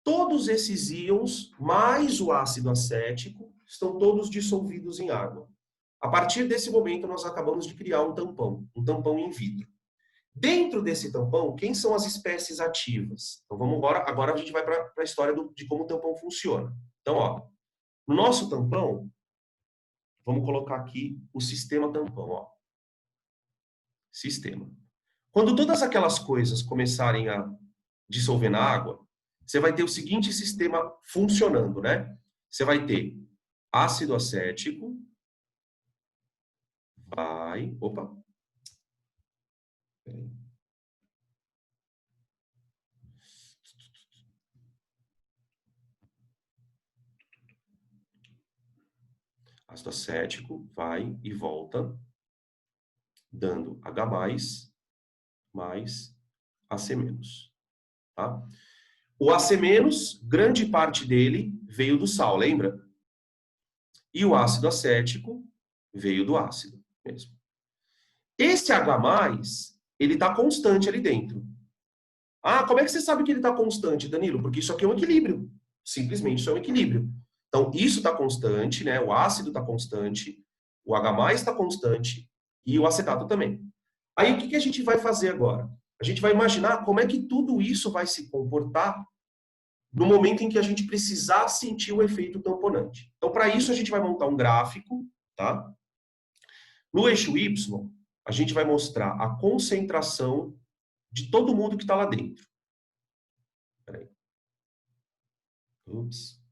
Todos esses íons, mais o ácido acético, estão todos dissolvidos em água. A partir desse momento, nós acabamos de criar um tampão in vitro. Dentro desse tampão, quem são as espécies ativas? Então vamos agora a gente vai para a história de como o tampão funciona. Então, ó, no nosso tampão, vamos colocar aqui o sistema tampão, ó. Sistema. Quando todas aquelas coisas começarem a dissolver na água, você vai ter o seguinte sistema funcionando, né? Você vai ter ácido acético, opa. Ácido acético vai e volta, dando H+, mais AC-. Tá? O AC-, grande parte dele veio do sal, lembra? E o ácido acético veio do ácido mesmo. Esse H+, ele está constante ali dentro. Ah, como é que você sabe que ele está constante, Danilo? Porque isso aqui é um equilíbrio. Simplesmente isso é um equilíbrio. Então, isso está constante, né? O ácido está constante, o H+ está constante e o acetato também. Aí, o que a gente vai fazer agora? A gente vai imaginar como é que tudo isso vai se comportar no momento em que a gente precisar sentir o efeito tamponante. Então, para isso, a gente vai montar um gráfico, tá? No eixo Y, a gente vai mostrar a concentração de todo mundo que está lá dentro. Peraí. Ups.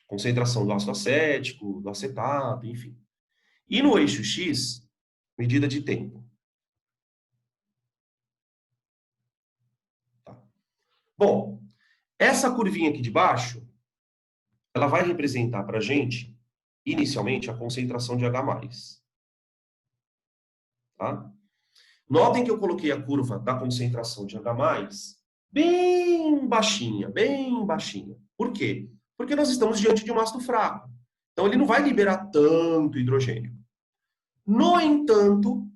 Concentração do ácido acético, do acetato, enfim. E no eixo X, medida de tempo. Tá. Bom, essa curvinha aqui de baixo, ela vai representar para a gente, inicialmente, a concentração de H+. Tá? Notem que eu coloquei a curva da concentração de H+, bem baixinha, bem baixinha. Por quê? Porque nós estamos diante de um ácido fraco. Então, ele não vai liberar tanto hidrogênio. No entanto,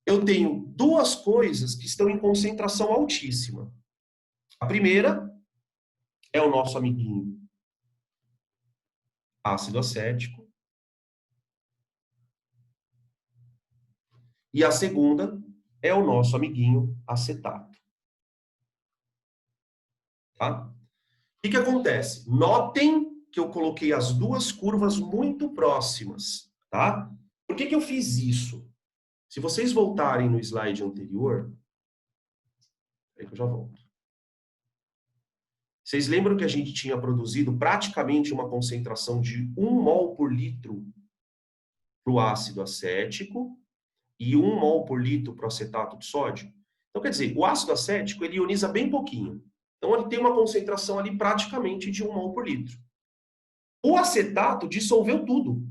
eu tenho duas coisas que estão em concentração altíssima. A primeira é o nosso amiguinho ácido acético. E a segunda é o nosso amiguinho acetato. Tá? O que acontece? Notem que eu coloquei as duas curvas muito próximas. tá? Por que eu fiz isso? Se vocês voltarem no slide anterior, peraí que eu já volto. Vocês lembram que a gente tinha produzido praticamente uma concentração de 1 mol por litro para o ácido acético e 1 mol por litro para o acetato de sódio? Então, quer dizer, o ácido acético, ele ioniza bem pouquinho. Então, ele tem uma concentração ali praticamente de 1 mol por litro. O acetato dissolveu tudo.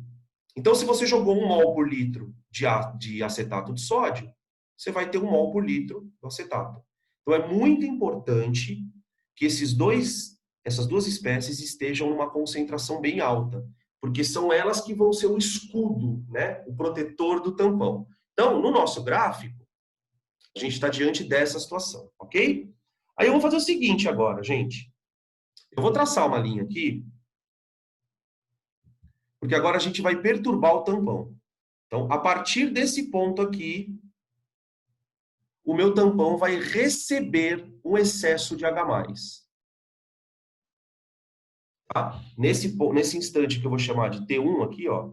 Então, se você jogou 1 mol por litro de acetato de sódio, você vai ter 1 mol por litro do acetato. Então, é muito importante que essas duas espécies estejam numa concentração bem alta, porque são elas que vão ser o escudo, né? O protetor do tampão. Então, no nosso gráfico, a gente está diante dessa situação, ok? Aí eu vou fazer o seguinte agora, gente. Eu vou traçar uma linha aqui, porque agora a gente vai perturbar o tampão. Então, a partir desse ponto aqui, o meu tampão vai receber um excesso de H+. Tá? Nesse instante que eu vou chamar de T1 aqui, ó,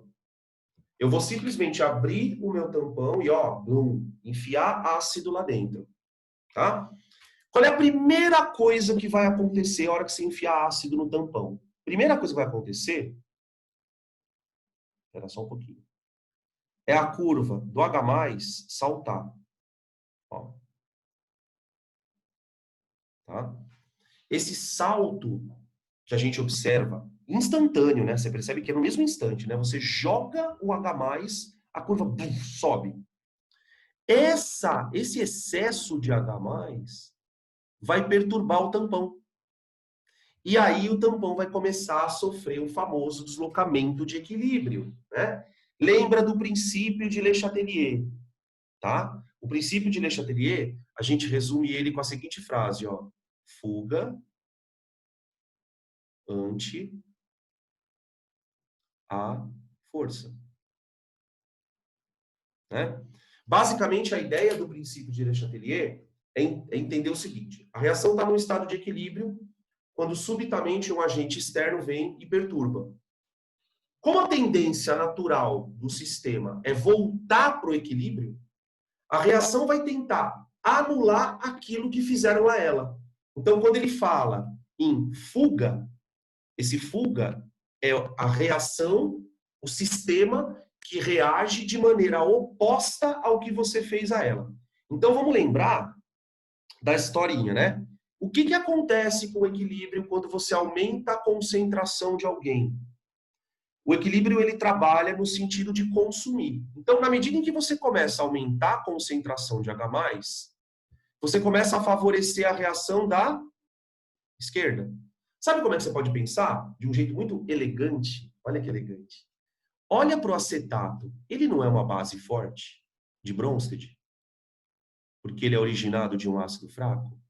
eu vou simplesmente abrir o meu tampão e, ó, enfiar ácido lá dentro. Tá? Qual é a primeira coisa que vai acontecer na hora que você enfiar ácido no tampão? Primeira coisa que vai acontecer... Espera só um pouquinho. É a curva do H+ saltar. Ó. Tá? Esse salto que a gente observa, instantâneo, né? Você percebe que é no mesmo instante, né? Você joga o H+, a curva sobe. Esse excesso de H+ vai perturbar o tampão. E aí o tampão vai começar a sofrer o famoso deslocamento de equilíbrio, né? Lembra do princípio de Le Chatelier, tá? O princípio de Le Chatelier, a gente resume ele com a seguinte frase, ó. Fuga ante a força. Né? Basicamente, a ideia do princípio de Le Chatelier é entender o seguinte. A reação está num estado de equilíbrio quando subitamente um agente externo vem e perturba. Como a tendência natural do sistema é voltar para o equilíbrio, a reação vai tentar anular aquilo que fizeram a ela. Então, quando ele fala em fuga, esse fuga é a reação, o sistema que reage de maneira oposta ao que você fez a ela. Então, vamos lembrar da historinha, né? O que acontece com o equilíbrio quando você aumenta a concentração de alguém? O equilíbrio, ele trabalha no sentido de consumir. Então, na medida em que você começa a aumentar a concentração de H+, você começa a favorecer a reação da esquerda. Sabe como é que você pode pensar? De um jeito muito elegante. Olha que elegante. Olha para o acetato. Ele não é uma base forte de Bronsted? Porque ele é originado de um ácido fraco?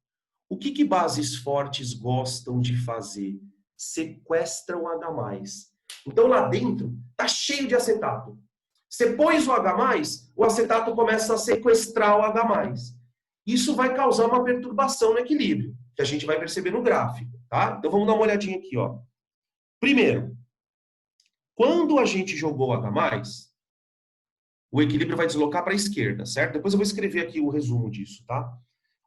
O que bases fortes gostam de fazer? Sequestram H+. Então, lá dentro, está cheio de acetato. Você pôs o H+, o acetato começa a sequestrar o H+. Isso vai causar uma perturbação no equilíbrio, que a gente vai perceber no gráfico. Tá? Então, vamos dar uma olhadinha aqui. Ó. Primeiro, quando a gente jogou o H+, o equilíbrio vai deslocar para a esquerda, certo? Depois eu vou escrever aqui o resumo disso. Tá?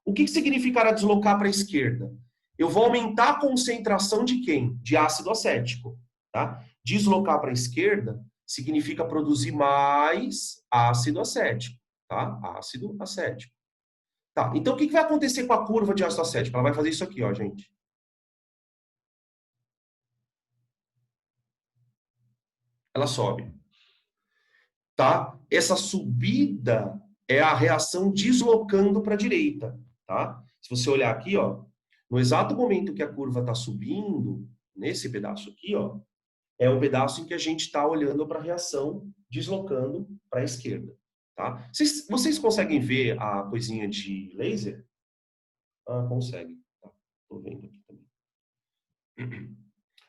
O que significará deslocar para a esquerda? Eu vou aumentar a concentração de quem? De ácido acético. Tá? Deslocar para a esquerda significa produzir mais ácido acético. Tá? Ácido acético. Tá, então o que vai acontecer com a curva de ácido acético? Ela vai fazer isso aqui, ó, gente. Ela sobe. Tá? Essa subida é a reação deslocando para a direita. Tá? Se você olhar aqui, ó, no exato momento que a curva está subindo, nesse pedaço aqui, ó, é o pedaço em que a gente está olhando para a reação deslocando para a esquerda. Tá? Vocês conseguem ver a coisinha de laser? Ah, consegue. Tá. Tô vendo aqui também.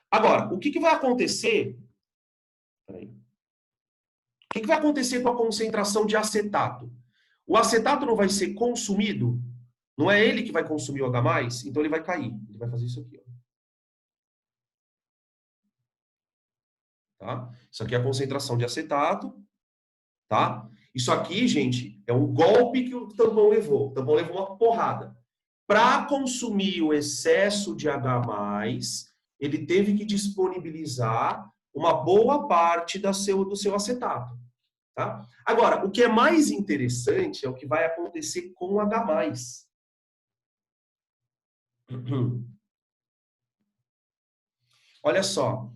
Agora, o que vai acontecer? Peraí. O que vai acontecer com a concentração de acetato? O acetato não vai ser consumido? Não é ele que vai consumir o H+, então ele vai cair. Ele vai fazer isso aqui. Ó. tá? Isso aqui é a concentração de acetato, tá? Isso aqui, gente, é o golpe que o tampão levou. O tampão levou uma porrada. Para consumir o excesso de H+, ele teve que disponibilizar uma boa parte do seu acetato. Tá? Agora, o que é mais interessante é o que vai acontecer com o H+. Olha só,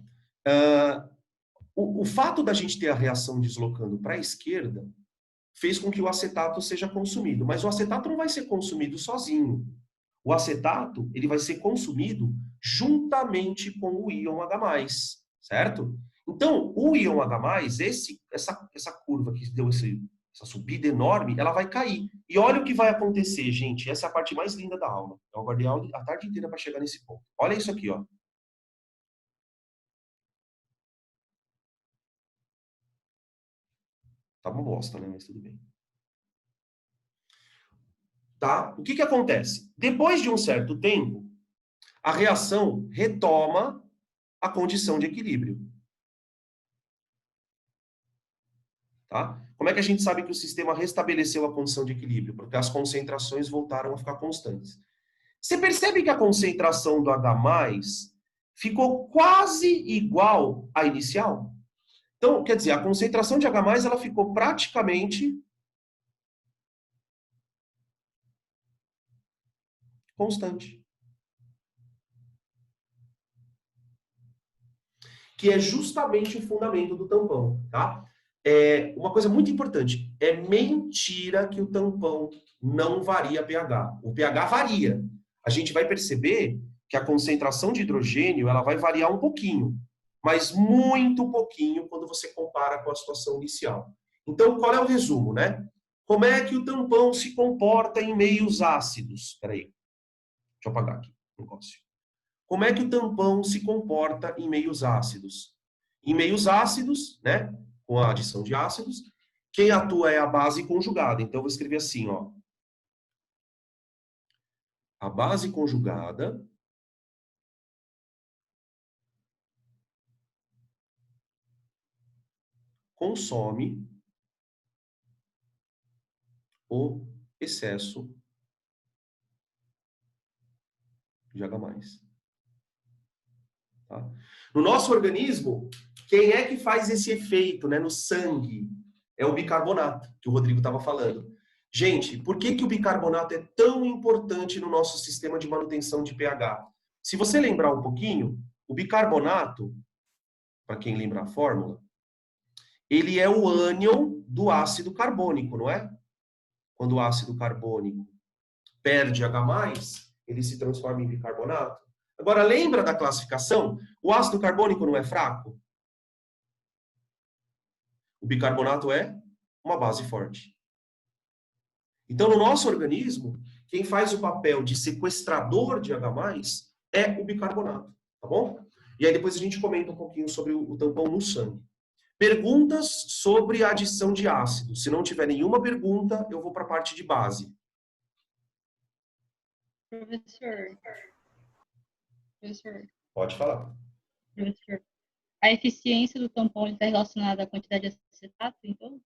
o fato da gente ter a reação deslocando para a esquerda fez com que o acetato seja consumido, mas o acetato não vai ser consumido sozinho. O acetato ele vai ser consumido juntamente com o íon H+, certo? Então, o íon H+, essa curva que deu essa subida enorme, ela vai cair. E olha o que vai acontecer, gente. Essa é a parte mais linda da aula. Eu guardei a tarde inteira para chegar nesse ponto. Olha isso aqui, ó. Tá uma bosta, né? Mas tudo bem. Tá? O que que acontece? Depois de um certo tempo, a reação retoma a condição de equilíbrio. Tá? Como é que a gente sabe que o sistema restabeleceu a condição de equilíbrio? Porque as concentrações voltaram a ficar constantes. Você percebe que a concentração do H+ ficou quase igual à inicial? Então, quer dizer, a concentração de H+, ela ficou praticamente constante. Que é justamente o fundamento do tampão, tá? Uma coisa muito importante, é mentira que o tampão não varia pH. O pH varia. A gente vai perceber que a concentração de hidrogênio ela vai variar um pouquinho, mas muito pouquinho quando você compara com a situação inicial. Então, qual é o resumo, né? Como é que o tampão se comporta em meios ácidos? Espera aí. Deixa eu apagar aqui o negócio. Como é que o tampão se comporta em meios ácidos? Em meios ácidos, né, com a adição de ácidos, quem atua é a base conjugada. Então, eu vou escrever assim, ó. A base conjugada consome o excesso de H+. Tá? No nosso organismo, quem é que faz esse efeito, né, no sangue? É o bicarbonato, que o Rodrigo estava falando. Gente, por que que o bicarbonato é tão importante no nosso sistema de manutenção de pH? Se você lembrar um pouquinho, o bicarbonato, para quem lembra a fórmula, ele é o ânion do ácido carbônico, não é? Quando o ácido carbônico perde H+, ele se transforma em bicarbonato. Agora, lembra da classificação? O ácido carbônico não é fraco? O bicarbonato é uma base forte. Então, no nosso organismo, quem faz o papel de sequestrador de H+, é o bicarbonato, tá bom? E aí depois a gente comenta um pouquinho sobre o tampão no sangue. Perguntas sobre a adição de ácido. Se não tiver nenhuma pergunta, eu vou para a parte de base. Professor. Pode falar. Professor, a eficiência do tampão está relacionada à quantidade de acetato, então?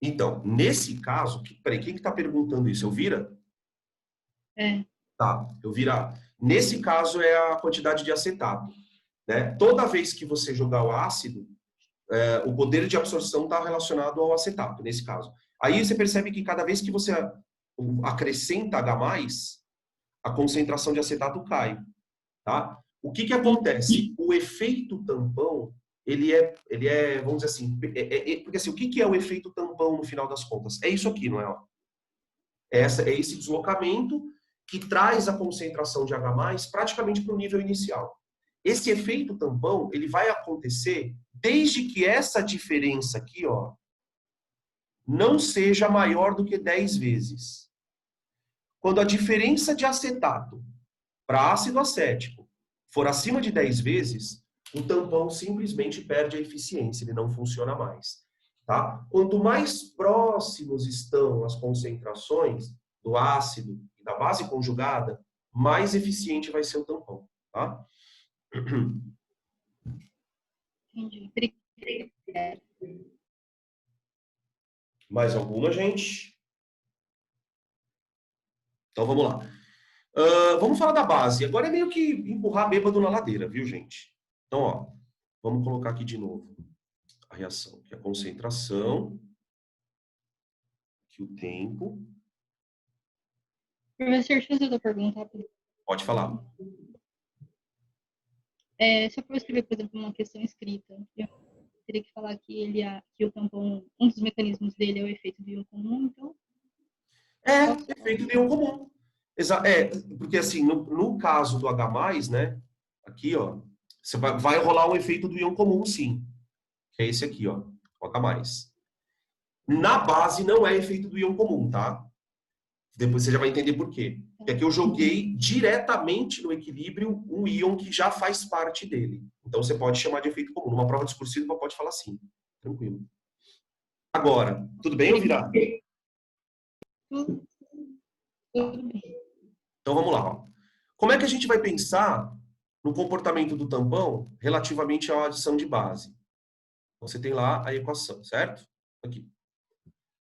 Então, nesse caso, peraí, quem que está perguntando isso? Eu Vira? É. Tá, eu Vira. Nesse caso é a quantidade de acetato. Né? Toda vez que você jogar o ácido, o poder de absorção está relacionado ao acetato, nesse caso. Aí você percebe que cada vez que você acrescenta H+, a concentração de acetato cai. Tá? O que que acontece? O efeito tampão, ele é, vamos dizer assim, porque assim, o que que é o efeito tampão no final das contas? É isso aqui, não é? É esse deslocamento que traz a concentração de H+ praticamente para o nível inicial. Esse efeito tampão, ele vai acontecer desde que essa diferença aqui, ó, não seja maior do que 10 vezes. Quando a diferença de acetato para ácido acético for acima de 10 vezes, o tampão simplesmente perde a eficiência, ele não funciona mais. Tá? Quanto mais próximos estão as concentrações do ácido e da base conjugada, mais eficiente vai ser o tampão. Tá? Entendi. Mais alguma, gente? Então, vamos lá. Vamos falar da base. Agora é meio que empurrar bêbado na ladeira, viu, gente? Então, ó, vamos colocar aqui de novo a reação, que é a concentração, aqui o tempo. Professor, deixa eu fazer outra pergunta rápida. Pode falar. Se eu for escrever, por exemplo, uma questão escrita, eu teria que falar que que o tampão, um dos mecanismos dele é o efeito do íon comum, então? Efeito do íon comum. Porque assim, no caso do H+, né, aqui, ó, você vai rolar o efeito do íon comum, sim. Que é esse aqui, ó, o H+. Na base não é efeito do íon comum, tá? Depois você já vai entender por quê. Porque aqui eu joguei diretamente no equilíbrio um íon que já faz parte dele. Então você pode chamar de efeito comum. Numa prova discursiva pode falar assim. Tranquilo. Agora, tudo bem ou virar? Tudo bem. Então vamos lá. Ó. Como é que a gente vai pensar no comportamento do tampão relativamente à adição de base? Você tem lá a equação, certo? Aqui.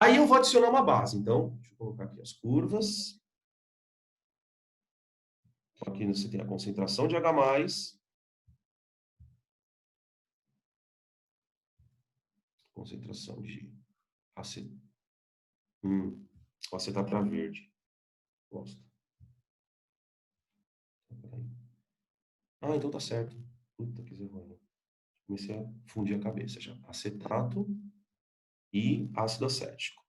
Aí eu vou adicionar uma base. Então, deixa eu colocar aqui as curvas. Aqui você tem a concentração de H+, concentração de acetato. O acetato para verde. Gosto. Então tá certo. Puta que vergonha. Comecei a fundir a cabeça já. Acetato e ácido acético.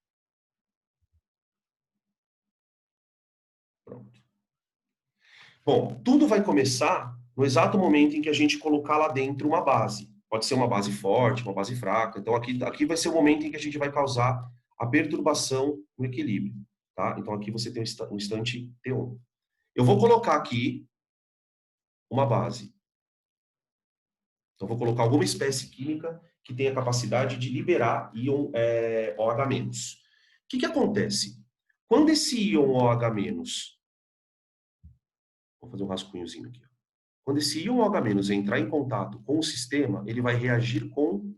Pronto. Bom, tudo vai começar no exato momento em que a gente colocar lá dentro uma base. Pode ser uma base forte, uma base fraca. Então, aqui vai ser o momento em que a gente vai causar a perturbação no equilíbrio. Tá? Então, aqui você tem um instante T1. Eu vou colocar aqui uma base. Então, vou colocar alguma espécie química que tenha capacidade de liberar íon OH-. O que acontece? Quando esse íon OH-, vou fazer um rascunhozinho aqui. Quando esse íon OH- entrar em contato com o sistema, ele vai reagir com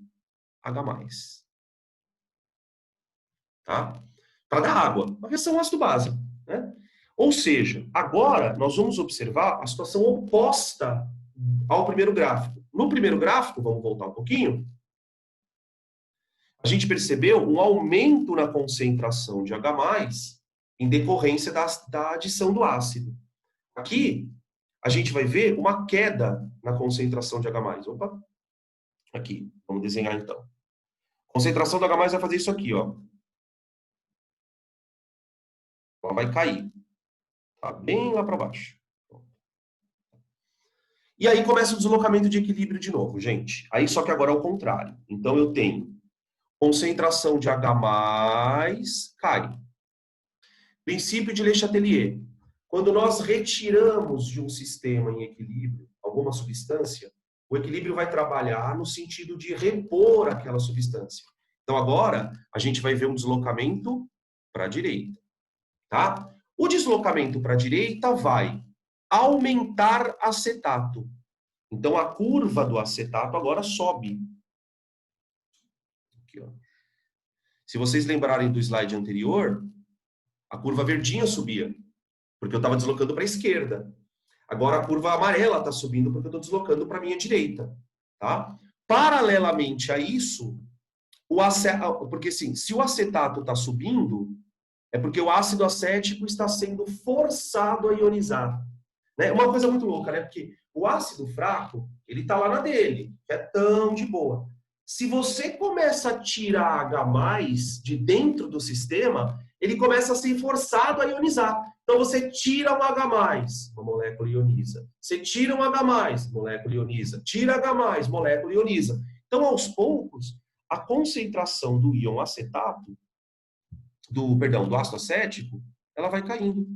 H+. Tá? Para dar água. Uma reação ácido-base. Né? Ou seja, agora nós vamos observar a situação oposta ao primeiro gráfico. No primeiro gráfico, vamos voltar um pouquinho, a gente percebeu um aumento na concentração de H+, em decorrência da adição do ácido. Aqui, a gente vai ver uma queda na concentração de H+. Opa! Aqui, vamos desenhar então. A concentração do H+ vai fazer isso aqui, ó. Ela vai cair. Tá bem lá para baixo. E aí começa o deslocamento de equilíbrio de novo, gente. Aí só que agora é o contrário. Então eu tenho concentração de H+, cai. Princípio de Le Chatelier. Quando nós retiramos de um sistema em equilíbrio alguma substância, o equilíbrio vai trabalhar no sentido de repor aquela substância. Então agora a gente vai ver um deslocamento para a direita. Tá? O deslocamento para a direita vai aumentar acetato. Então a curva do acetato agora sobe. Aqui, ó. Se vocês lembrarem do slide anterior, a curva verdinha subia, porque eu estava deslocando para a esquerda. Agora a curva amarela está subindo porque eu estou deslocando para a minha direita. Tá? Paralelamente a isso, porque assim, se o acetato está subindo, é porque o ácido acético está sendo forçado a ionizar. Né? Uma coisa muito louca, né? Porque o ácido fraco, ele está lá na dele, que é tão de boa. Se você começa a tirar H+ de dentro do sistema, ele começa a ser forçado a ionizar. Então você tira um H+, uma molécula ioniza. Você tira um H+, molécula ioniza. Tira H+, molécula ioniza. Então, aos poucos, a concentração do íon acetato, do ácido acético, ela vai caindo.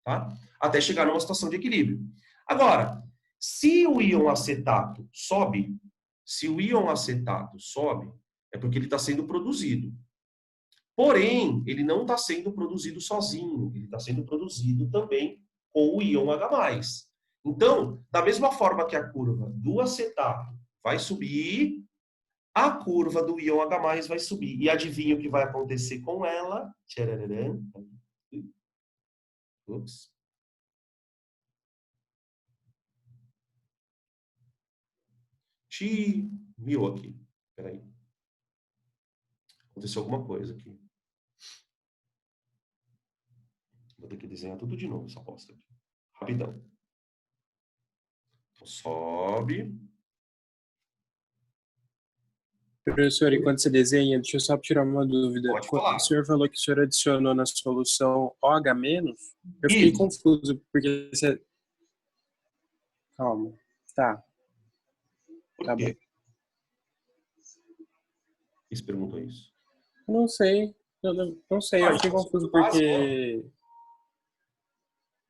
Tá? Até chegar numa situação de equilíbrio. Agora, se o íon acetato sobe, é porque ele está sendo produzido. Porém, ele não está sendo produzido sozinho, ele está sendo produzido também com o íon H+. Então, da mesma forma que a curva do acetato vai subir, a curva do íon H+, vai subir. E adivinha o que vai acontecer com ela? Tchararam. Ups. Miou aqui. Peraí. Aconteceu alguma coisa aqui. Vou ter que desenhar tudo de novo, essa aposta aqui. Rapidão. Então, sobe. Professor, enquanto você desenha, deixa eu só tirar uma dúvida. Pode falar. O senhor falou que o senhor adicionou na solução OH-? Eu fiquei confuso, porque você... Calma. Tá. Por quê? Você perguntou isso? Não sei. Não sei, eu fiquei confuso porque...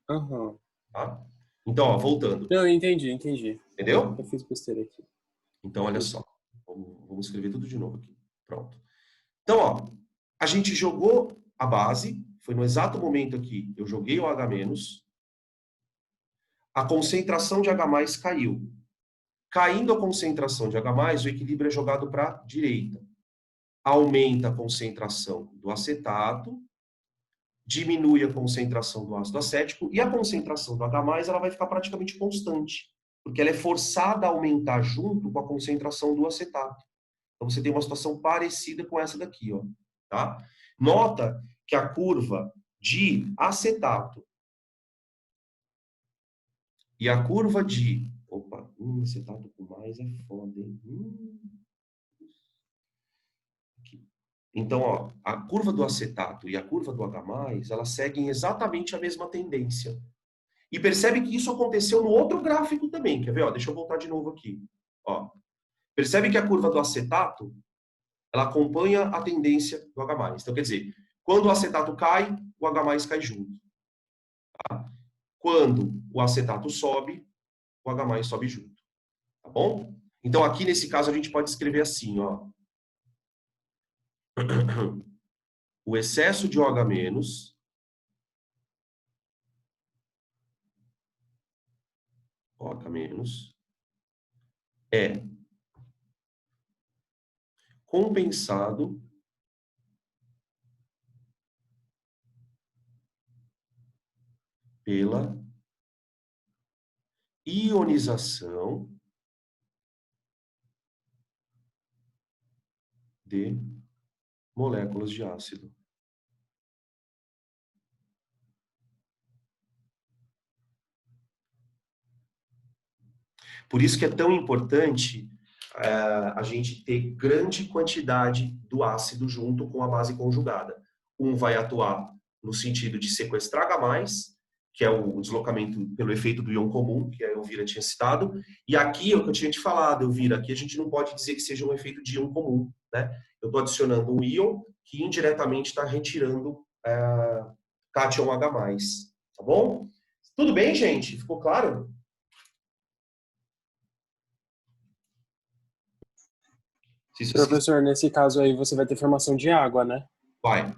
Aham. Tá? Então, ó, voltando. Não, entendi. Entendeu? Eu fiz besteira aqui. Então, olha só. Vamos escrever tudo de novo aqui. Pronto. Então, ó, a gente jogou a base, foi no exato momento aqui, eu joguei o H-, a concentração de H+ caiu. Caindo a concentração de H+, o equilíbrio é jogado para a direita. Aumenta a concentração do acetato, diminui a concentração do ácido acético e a concentração do H+, ela vai ficar praticamente constante, porque ela é forçada a aumentar junto com a concentração do acetato. Então você tem uma situação parecida com essa daqui, ó, tá? Nota que a curva de acetato e a curva de... Opa, acetato com mais é foda, hein? Aqui. Então, ó, a curva do acetato e a curva do H+, elas seguem exatamente a mesma tendência. E percebe que isso aconteceu no outro gráfico também. Quer ver? Ó, deixa eu voltar de novo aqui. Ó, percebe que a curva do acetato, ela acompanha a tendência do H+. Então, quer dizer, quando o acetato cai, o H+ cai junto. Tá? Quando o acetato sobe, o H+ sobe junto. Tá bom? Então, aqui nesse caso, a gente pode escrever assim, ó. O excesso de OH- é compensado pela ionização de moléculas de ácido. Por isso que é tão importante a gente ter grande quantidade do ácido junto com a base conjugada. Um vai atuar no sentido de sequestrar H+, que é o deslocamento pelo efeito do íon comum, que a Elvira tinha citado, e aqui é o que eu tinha te falado, Elvira, aqui a gente não pode dizer que seja um efeito de íon comum, né? Eu estou adicionando um íon que indiretamente está retirando cátion H+, tá bom? Tudo bem, gente? Ficou claro? Professor, nesse caso aí você vai ter formação de água, né? Vai.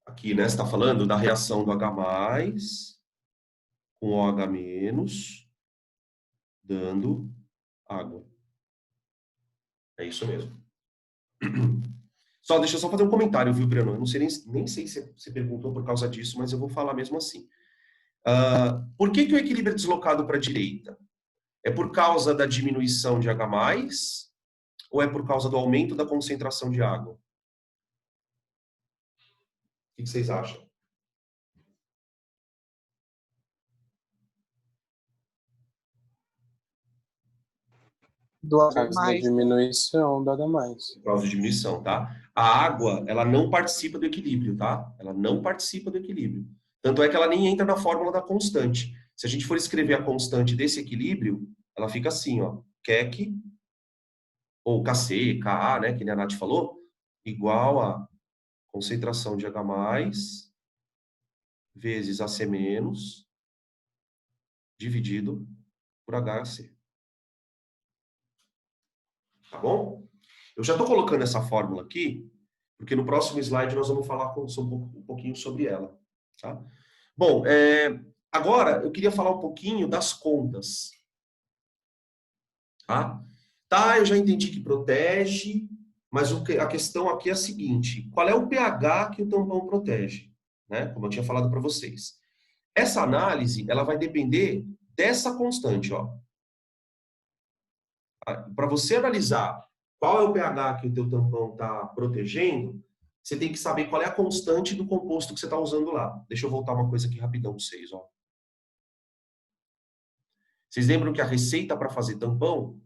Aqui, né, você está falando da reação do H+ com OH- dando água. É isso mesmo. Deixa eu só fazer um comentário, viu, Breno? Eu não sei nem sei se você perguntou por causa disso, mas eu vou falar mesmo assim. Por que o equilíbrio é deslocado para a direita? É por causa da diminuição de H+, ou é por causa do aumento da concentração de água? O que vocês acham? Do H+. Da diminuição do H+. Por causa da diminuição, tá? A água, ela não participa do equilíbrio, tá? Ela não participa do equilíbrio. Tanto é que ela nem entra na fórmula da constante. Se a gente for escrever a constante desse equilíbrio, ela fica assim, ó. Keq, ou Kc, Ka, né, que a Nath falou, igual a concentração de H+, vezes Ac- dividido por HC. Tá bom? Eu já estou colocando essa fórmula aqui, porque no próximo slide nós vamos falar um pouquinho sobre ela. Tá? Bom, Agora, eu queria falar um pouquinho das contas. Tá, eu já entendi que protege, mas a questão aqui é a seguinte: qual é o pH que o tampão protege? Né? Como eu tinha falado para vocês. Essa análise, ela vai depender dessa constante, ó. Para você analisar qual é o pH que o teu tampão está protegendo, você tem que saber qual é a constante do composto que você está usando lá. Deixa eu voltar uma coisa aqui rapidão para vocês, ó. Vocês lembram que a receita para fazer tampão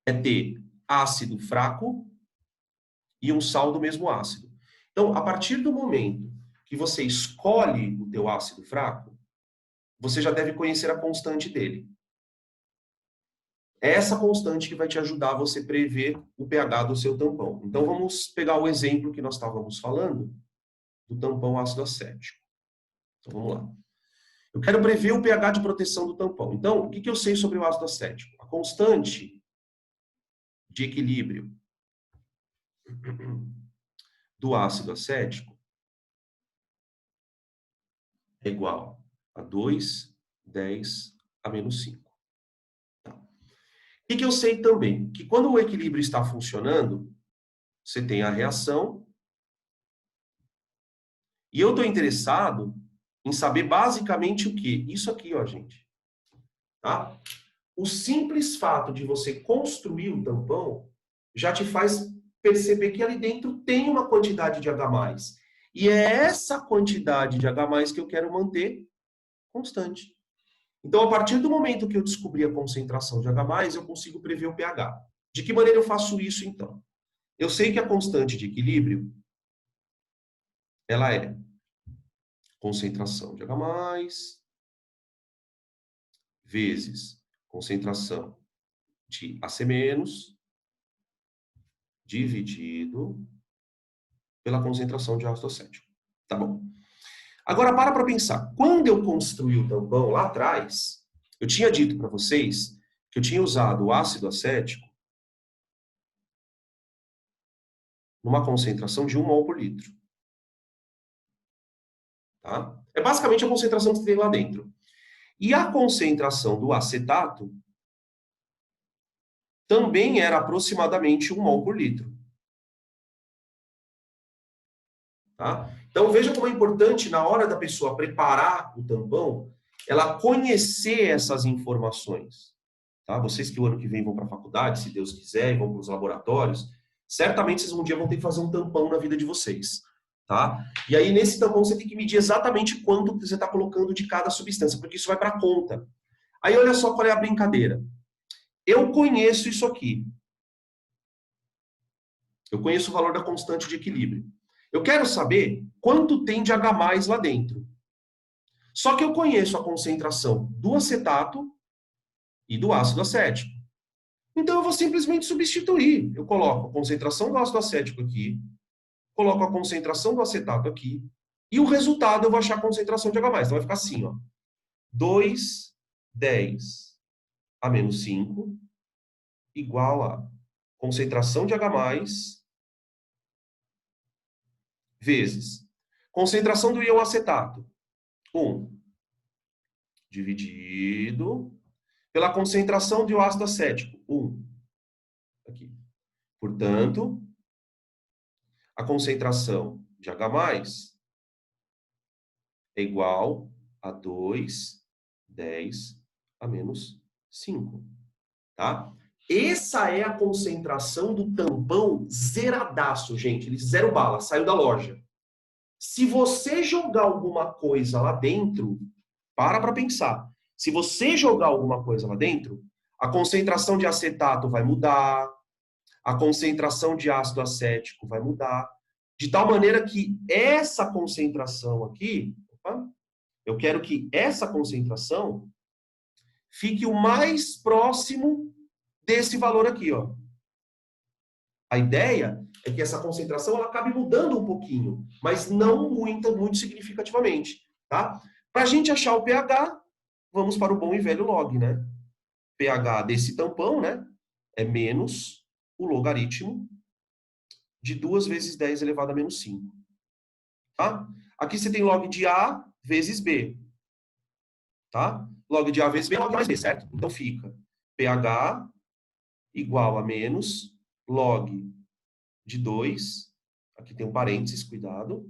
é ter ácido fraco e um sal do mesmo ácido. Então, a partir do momento que você escolhe o teu ácido fraco, você já deve conhecer a constante dele. É essa constante que vai te ajudar a você prever o pH do seu tampão. Então, vamos pegar o exemplo que nós estávamos falando do tampão ácido acético. Então, vamos lá. Eu quero prever o pH de proteção do tampão. Então, o que eu sei sobre o ácido acético? A constante de equilíbrio do ácido acético é igual a 2, 10 a menos 5. Tá. O que eu sei também? Que quando o equilíbrio está funcionando, você tem a reação. E eu estou interessado em saber basicamente o quê? Isso aqui, ó, gente. Tá? O simples fato de você construir o tampão já te faz perceber que ali dentro tem uma quantidade de H+. E é essa quantidade de H+ que eu quero manter constante. Então, a partir do momento que eu descobri a concentração de H+, eu consigo prever o pH. De que maneira eu faço isso, então? Eu sei que a constante de equilíbrio, ela é concentração de H+, vezes concentração de AC-, dividido pela concentração de ácido acético. Tá bom. Agora, para pensar. Quando eu construí o tampão lá atrás, eu tinha dito para vocês que eu tinha usado o ácido acético numa concentração de 1 mol por litro. Tá? É basicamente a concentração que tem lá dentro. E a concentração do acetato também era aproximadamente 1 mol por litro. Tá? Então, veja como é importante, na hora da pessoa preparar o tampão, ela conhecer essas informações. Tá? Vocês que o ano que vem vão para a faculdade, se Deus quiser, e vão para os laboratórios, certamente vocês um dia vão ter que fazer um tampão na vida de vocês. Tá? E aí, nesse tampão, você tem que medir exatamente quanto você está colocando de cada substância, porque isso vai para a conta. Aí, olha só qual é a brincadeira. Eu conheço isso aqui. Eu conheço o valor da constante de equilíbrio. Eu quero saber quanto tem de H+ lá dentro. Só que eu conheço a concentração do acetato e do ácido acético. Então eu vou simplesmente substituir. Eu coloco a concentração do ácido acético aqui, coloco a concentração do acetato aqui, e o resultado eu vou achar a concentração de H+. Então vai ficar assim, ó. 2, 10 a menos 5 igual a concentração de H+ vezes concentração do íon acetato, 1, dividido pela concentração de ácido acético, 1. Aqui. Portanto, a concentração de H+ é igual a 2, 10 a menos 5. Tá? Essa é a concentração do tampão zeradaço, gente. Ele zero bala, saiu da loja. Se você jogar alguma coisa lá dentro, para pensar. Se você jogar alguma coisa lá dentro, a concentração de acetato vai mudar, a concentração de ácido acético vai mudar, de tal maneira que essa concentração aqui, eu quero que essa concentração fique o mais próximo desse valor aqui, ó. A ideia é que essa concentração ela acabe mudando um pouquinho, mas não muito significativamente, tá? Para a gente achar o pH, vamos para o bom e velho log, né? pH desse tampão, né? É menos o logaritmo de 2 vezes 10 elevado a menos 5. Tá? Aqui você tem log de A vezes B. Tá? Log de A vezes B é log mais B, certo? Então fica pH igual a menos log de 2, aqui tem um parênteses, cuidado,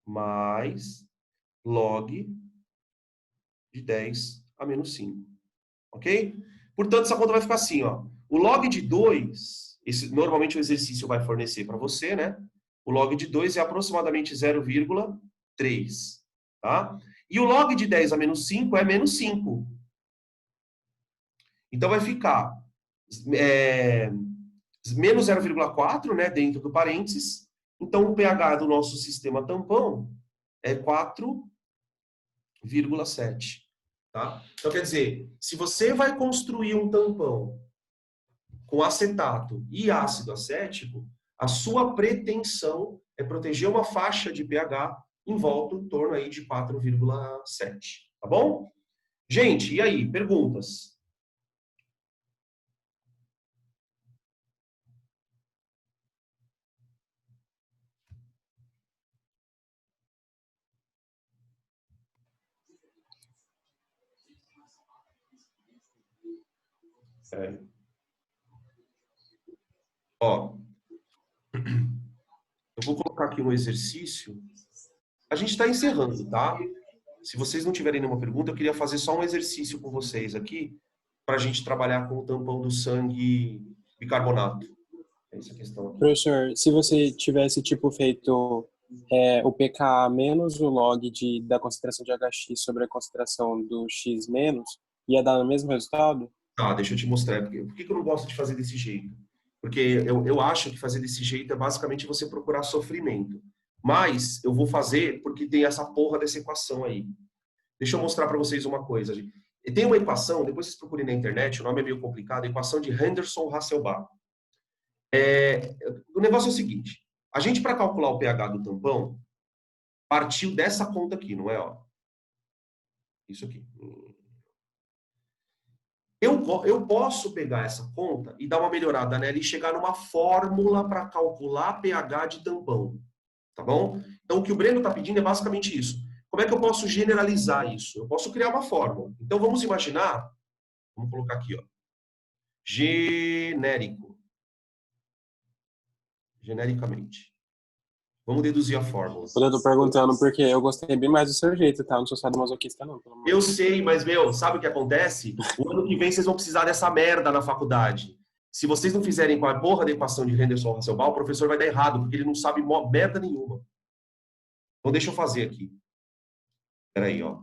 mais log de 10 a menos 5. Ok? Portanto, essa conta vai ficar assim, ó. O log de 2, normalmente o exercício vai fornecer para você, né? O log de 2 é aproximadamente 0,3. Tá? E o log de 10 a menos 5 é menos 5. Então vai ficar menos 0,4, né, dentro do parênteses. Então o pH do nosso sistema tampão é 4,7. Tá? Então quer dizer, se você vai construir um tampão com acetato e ácido acético, a sua pretensão é proteger uma faixa de pH em volta em torno aí de 4,7. Tá bom? Gente, e aí? Perguntas? Ó, eu vou colocar aqui um exercício. A gente está encerrando, tá? Se vocês não tiverem nenhuma pergunta, eu queria fazer só um exercício com vocês aqui, para a gente trabalhar com o tampão do sangue bicarbonato. É essa questão aqui. Professor, se você tivesse, tipo, feito o pK menos o log da concentração de HX sobre a concentração do X menos, ia dar o mesmo resultado? Tá, deixa eu te mostrar. Por que eu não gosto de fazer desse jeito? Porque eu acho que fazer desse jeito é basicamente você procurar sofrimento. Mas eu vou fazer porque tem essa porra dessa equação aí. Deixa eu mostrar para vocês uma coisa. Tem uma equação, depois vocês procurem na internet, o nome é meio complicado, a equação de Henderson-Hasselbalch. O negócio é o seguinte, a gente, para calcular o pH do tampão, partiu dessa conta aqui, não é? Ó? Isso aqui. Eu posso pegar essa conta e dar uma melhorada nela e chegar numa fórmula para calcular pH de tampão. Tá bom? Então, o que o Breno está pedindo é basicamente isso. Como é que eu posso generalizar isso? Eu posso criar uma fórmula. Então, vamos imaginar, vamos colocar aqui, ó, genericamente. Vamos deduzir a fórmula. Eu tô perguntando porque eu gostei bem mais do seu jeito, tá? Eu não sou sadomasoquista, não. Eu sei, mas, sabe o que acontece? O ano que vem vocês vão precisar dessa merda na faculdade. Se vocês não fizerem com a porra da equação de Henderson-Hasselbalch, o professor vai dar errado, porque ele não sabe merda nenhuma. Então, deixa eu fazer aqui. Peraí, ó.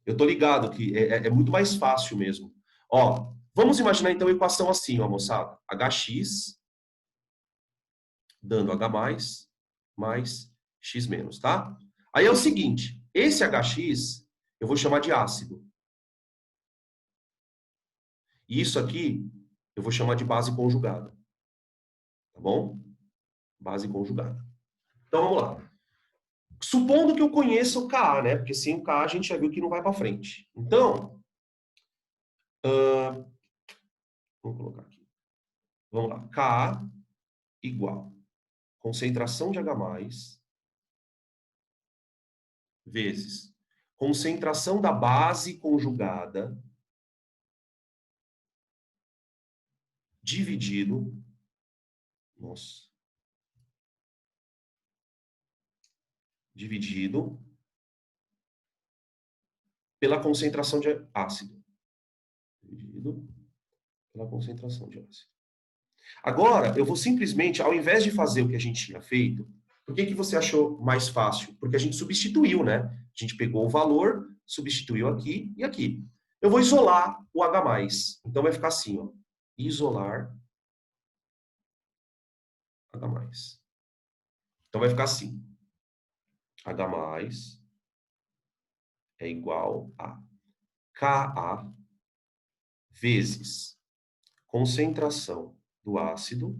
Eu tô ligado que é muito mais fácil mesmo. Ó, vamos imaginar então a equação assim, ó, moçada. HX dando H mais X menos, tá? Aí é o seguinte, esse HX eu vou chamar de ácido. E isso aqui eu vou chamar de base conjugada. Tá bom? Base conjugada. Então vamos lá. Supondo que eu conheça o Ka, né? Porque sem o Ka a gente já viu que não vai para frente. Então, vamos colocar aqui. Vamos lá. Ka igual concentração de H+, vezes concentração da base conjugada, dividido, dividido pela concentração de ácido. Dividido pela concentração de ácido. Agora, eu vou simplesmente, ao invés de fazer o que a gente tinha feito, por que você achou mais fácil? Porque a gente substituiu, né? A gente pegou o valor, substituiu aqui e aqui. Eu vou isolar o H+. Então vai ficar assim, ó. Isolar H+. Então vai ficar assim. H+ é igual a Ka vezes concentração do ácido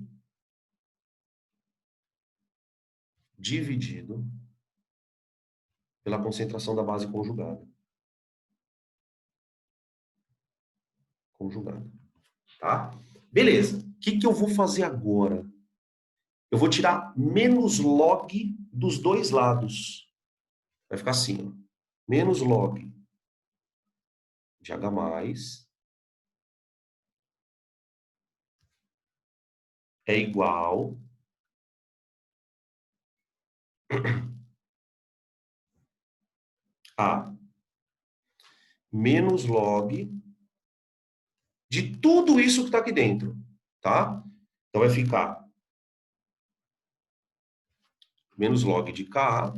dividido pela concentração da base conjugada. Tá? Beleza. O que eu vou fazer agora? Eu vou tirar menos log dos dois lados. Vai ficar assim, ó. menos log de H+, é igual a menos log de tudo isso que está aqui dentro, tá? Então vai ficar menos log de Ka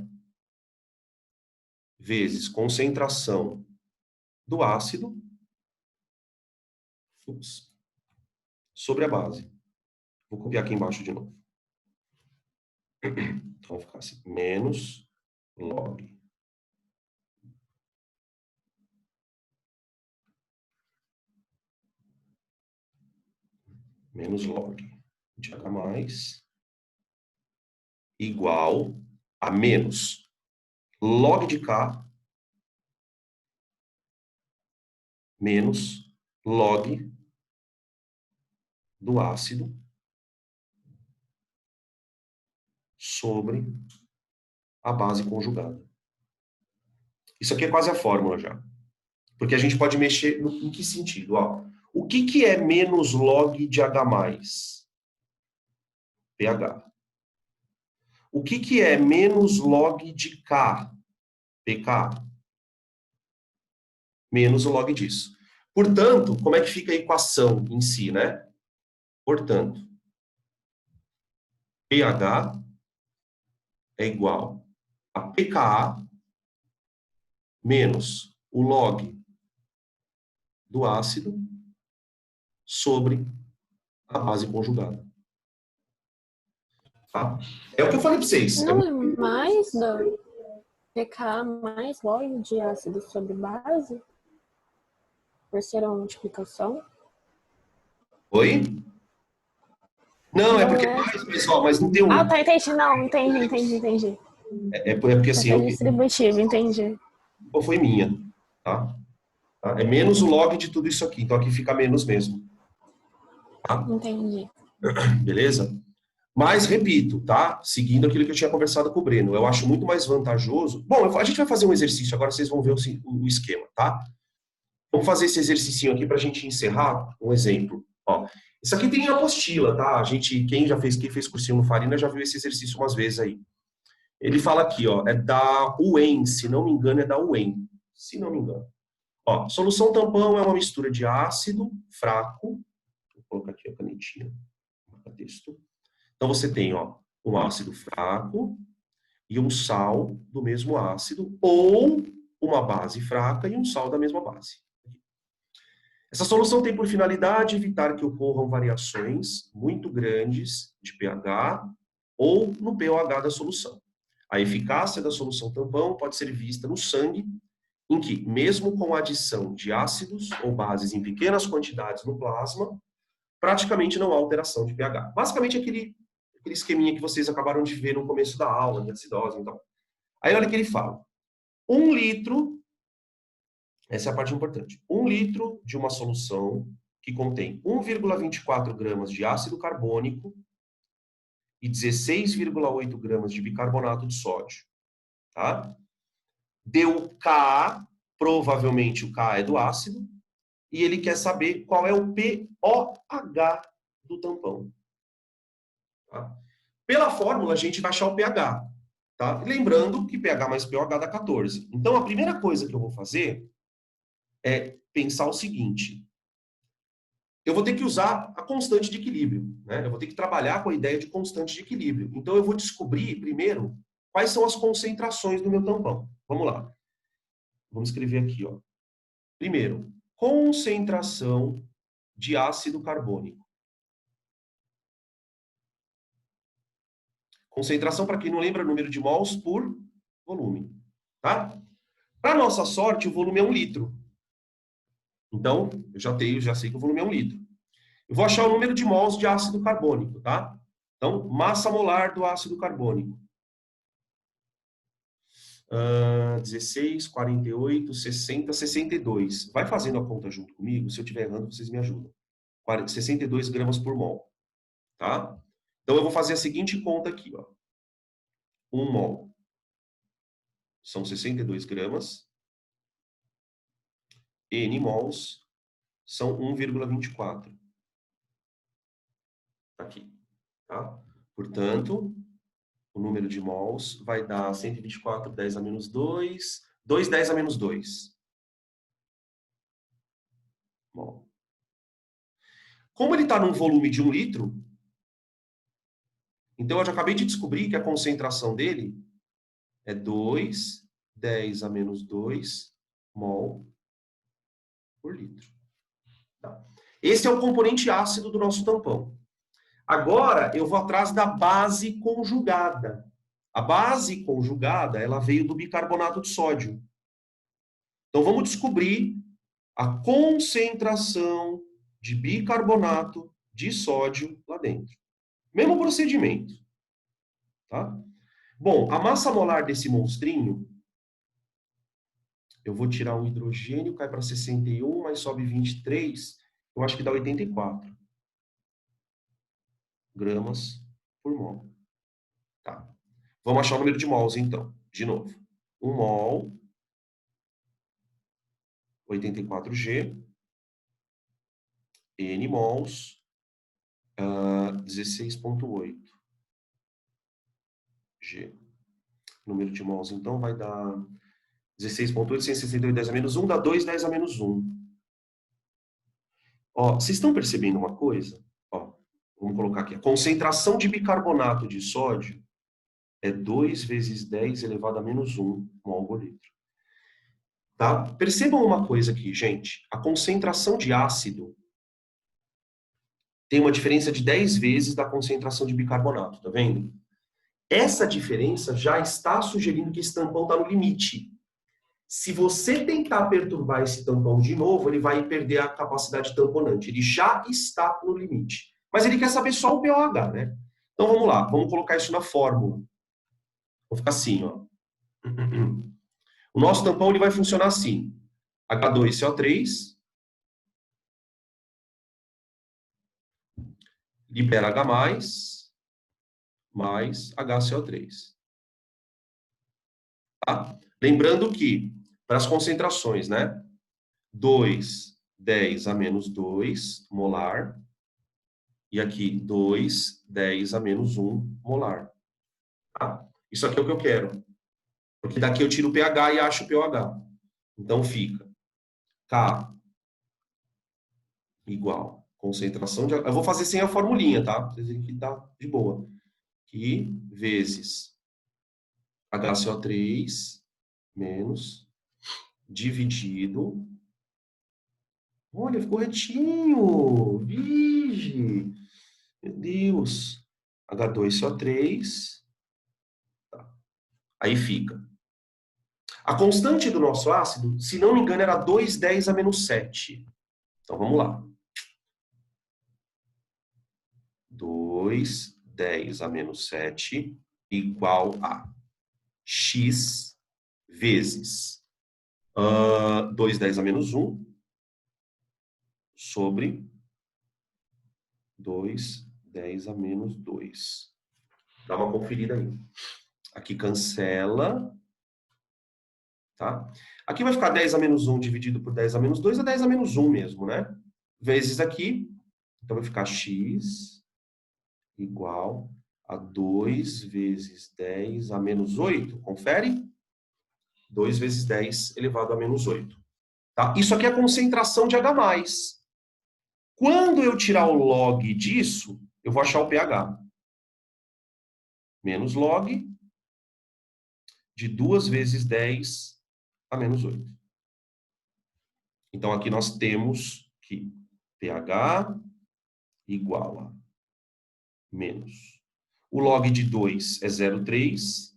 vezes concentração do ácido sobre a base. Vou copiar aqui embaixo de novo. Então vai ficar assim, menos log de H+, igual a menos log de K menos log do ácido sobre a base conjugada. Isso aqui é quase a fórmula já. Porque a gente pode mexer em que sentido? Ó, o que é menos log de H+? pH. O que é menos log de K? pK. Menos o log disso. Portanto, como é que fica a equação em si, né? Portanto, pH é igual a pKa menos o log do ácido sobre a base conjugada. Tá? É o que eu falei para vocês. Não é mais do pK mais log de ácido sobre base? Por ser uma multiplicação? Oi? Não, é porque mais, pessoal, mas não tem um... Ah, tá, entendi. Não, entendi. É porque assim... É distributivo, entendi. Ou foi minha, tá? É menos o log de tudo isso aqui. Então aqui fica menos mesmo. Tá? Entendi. Beleza? Mas, repito, tá? Seguindo aquilo que eu tinha conversado com o Breno, eu acho muito mais vantajoso... Bom, a gente vai fazer um exercício, agora vocês vão ver o esquema, tá? Vamos fazer esse exercício aqui para a gente encerrar um exemplo. Ó, isso aqui tem apostila, tá? A gente, quem fez cursinho no Farina já viu esse exercício umas vezes aí. Ele fala aqui, ó, é da UEM, se não me engano, é da UEM. Se não me engano. Ó, solução tampão é uma mistura de ácido fraco. Vou colocar aqui a canetinha. Texto. Então você tem, ó, um ácido fraco e um sal do mesmo ácido, ou uma base fraca e um sal da mesma base. Essa solução tem por finalidade evitar que ocorram variações muito grandes de pH ou no pOH da solução. A eficácia da solução tampão pode ser vista no sangue, em que, mesmo com a adição de ácidos ou bases em pequenas quantidades no plasma, praticamente não há alteração de pH. Basicamente aquele esqueminha que vocês acabaram de ver no começo da aula, de acidose e tal. Aí olha o que ele fala. 1 litro, essa é a parte importante, 1 litro de uma solução que contém 1,24 gramas de ácido carbônico e 16,8 gramas de bicarbonato de sódio. Tá? Deu Ka, provavelmente o Ka é do ácido, e ele quer saber qual é o pOH do tampão. Tá? Pela fórmula, a gente vai achar o pH. Tá? Lembrando que pH mais pOH dá 14. Então, a primeira coisa que eu vou fazer é pensar o seguinte. Eu vou ter que usar a constante de equilíbrio. Né? Eu vou ter que trabalhar com a ideia de constante de equilíbrio. Então, eu vou descobrir, primeiro, quais são as concentrações do meu tampão. Vamos lá. Vamos escrever aqui. Ó. Primeiro, concentração de ácido carbônico. Concentração, para quem não lembra, número de mols por volume. Tá? Para nossa sorte, o volume é 1 litro. Então, eu já sei que o volume é 1 litro. Eu vou achar o número de mols de ácido carbônico, tá? Então, massa molar do ácido carbônico. 16, 48, 60, 62. Vai fazendo a conta junto comigo. Se eu estiver errando, vocês me ajudam. 62 gramas por mol. Tá? Então, eu vou fazer a seguinte conta aqui. Ó. 1 mol são 62 gramas. N mols são 1,24. Aqui. Tá? Portanto, o número de mols vai dar 124, 10 a menos 2, 2, 10 a menos 2. Mol. Como ele está num volume de 1 litro, então eu já acabei de descobrir que a concentração dele é 2, 10 a menos 2 mol por litro. Tá? Esse é o componente ácido do nosso tampão. Agora, eu vou atrás da base conjugada. A base conjugada, ela veio do bicarbonato de sódio. Então, vamos descobrir a concentração de bicarbonato de sódio lá dentro. Mesmo procedimento. Tá? Bom, a massa molar desse monstrinho, eu vou tirar um hidrogênio, cai para 61, mas sobe 23, eu acho que dá 84 gramas por mol. Tá. Vamos achar o número de mols, então. De novo. 1 mol, 84G, N mols, 16,8 G. O número de mols, então, vai dar 16,8, 168, 10 a menos 1, dá 2, 10 a menos 1. Ó, vocês estão percebendo uma coisa? Ó, vamos colocar aqui. A concentração de bicarbonato de sódio é 2 vezes 10 elevado a menos 1 mol por litro. Tá? Percebam uma coisa aqui, gente. A concentração de ácido tem uma diferença de 10 vezes da concentração de bicarbonato, tá vendo? Essa diferença já está sugerindo que esse tampão está no limite. Se você tentar perturbar esse tampão de novo, ele vai perder a capacidade tamponante. Ele já está no limite. Mas ele quer saber só o pOH, né? Então vamos lá, vamos colocar isso na fórmula. Vou ficar assim, ó. O nosso tampão ele vai funcionar assim. H2CO3 libera H+, mais HCO3. Tá? Lembrando que, para as concentrações, né? 2, 10 a menos 2 molar. E aqui, 2, 10 a menos 1 molar. Tá? Isso aqui é o que eu quero. Porque daqui eu tiro o pH e acho o pOH. Então fica K igual concentração de... Eu vou fazer sem a formulinha, tá? Pra vocês verem que tá de boa. Aqui, vezes HCO3 menos dividido... Olha, ficou retinho! Vige! Meu Deus! H2CO3... Tá. Aí fica. A constante do nosso ácido, se não me engano, era 2, 10 a menos 7. Então, vamos lá. 2, 10 a menos 7 igual a x vezes 2, 10 a menos 1 sobre 2, 10 a menos 2. Dá uma conferida aí. Aqui cancela. Tá? Aqui vai ficar 10 a menos 1 dividido por 10 a menos 2 é 10 a menos 1 mesmo, né? Vezes aqui. Então vai ficar x igual a 2 vezes 10 a menos 8. Confere? 2 vezes 10 elevado a menos 8. Tá? Isso aqui é a concentração de H+. Quando eu tirar o log disso, eu vou achar o pH. Menos log de 2 vezes 10 a menos 8. Então, aqui nós temos que pH igual a menos. O log de 2 é 0,3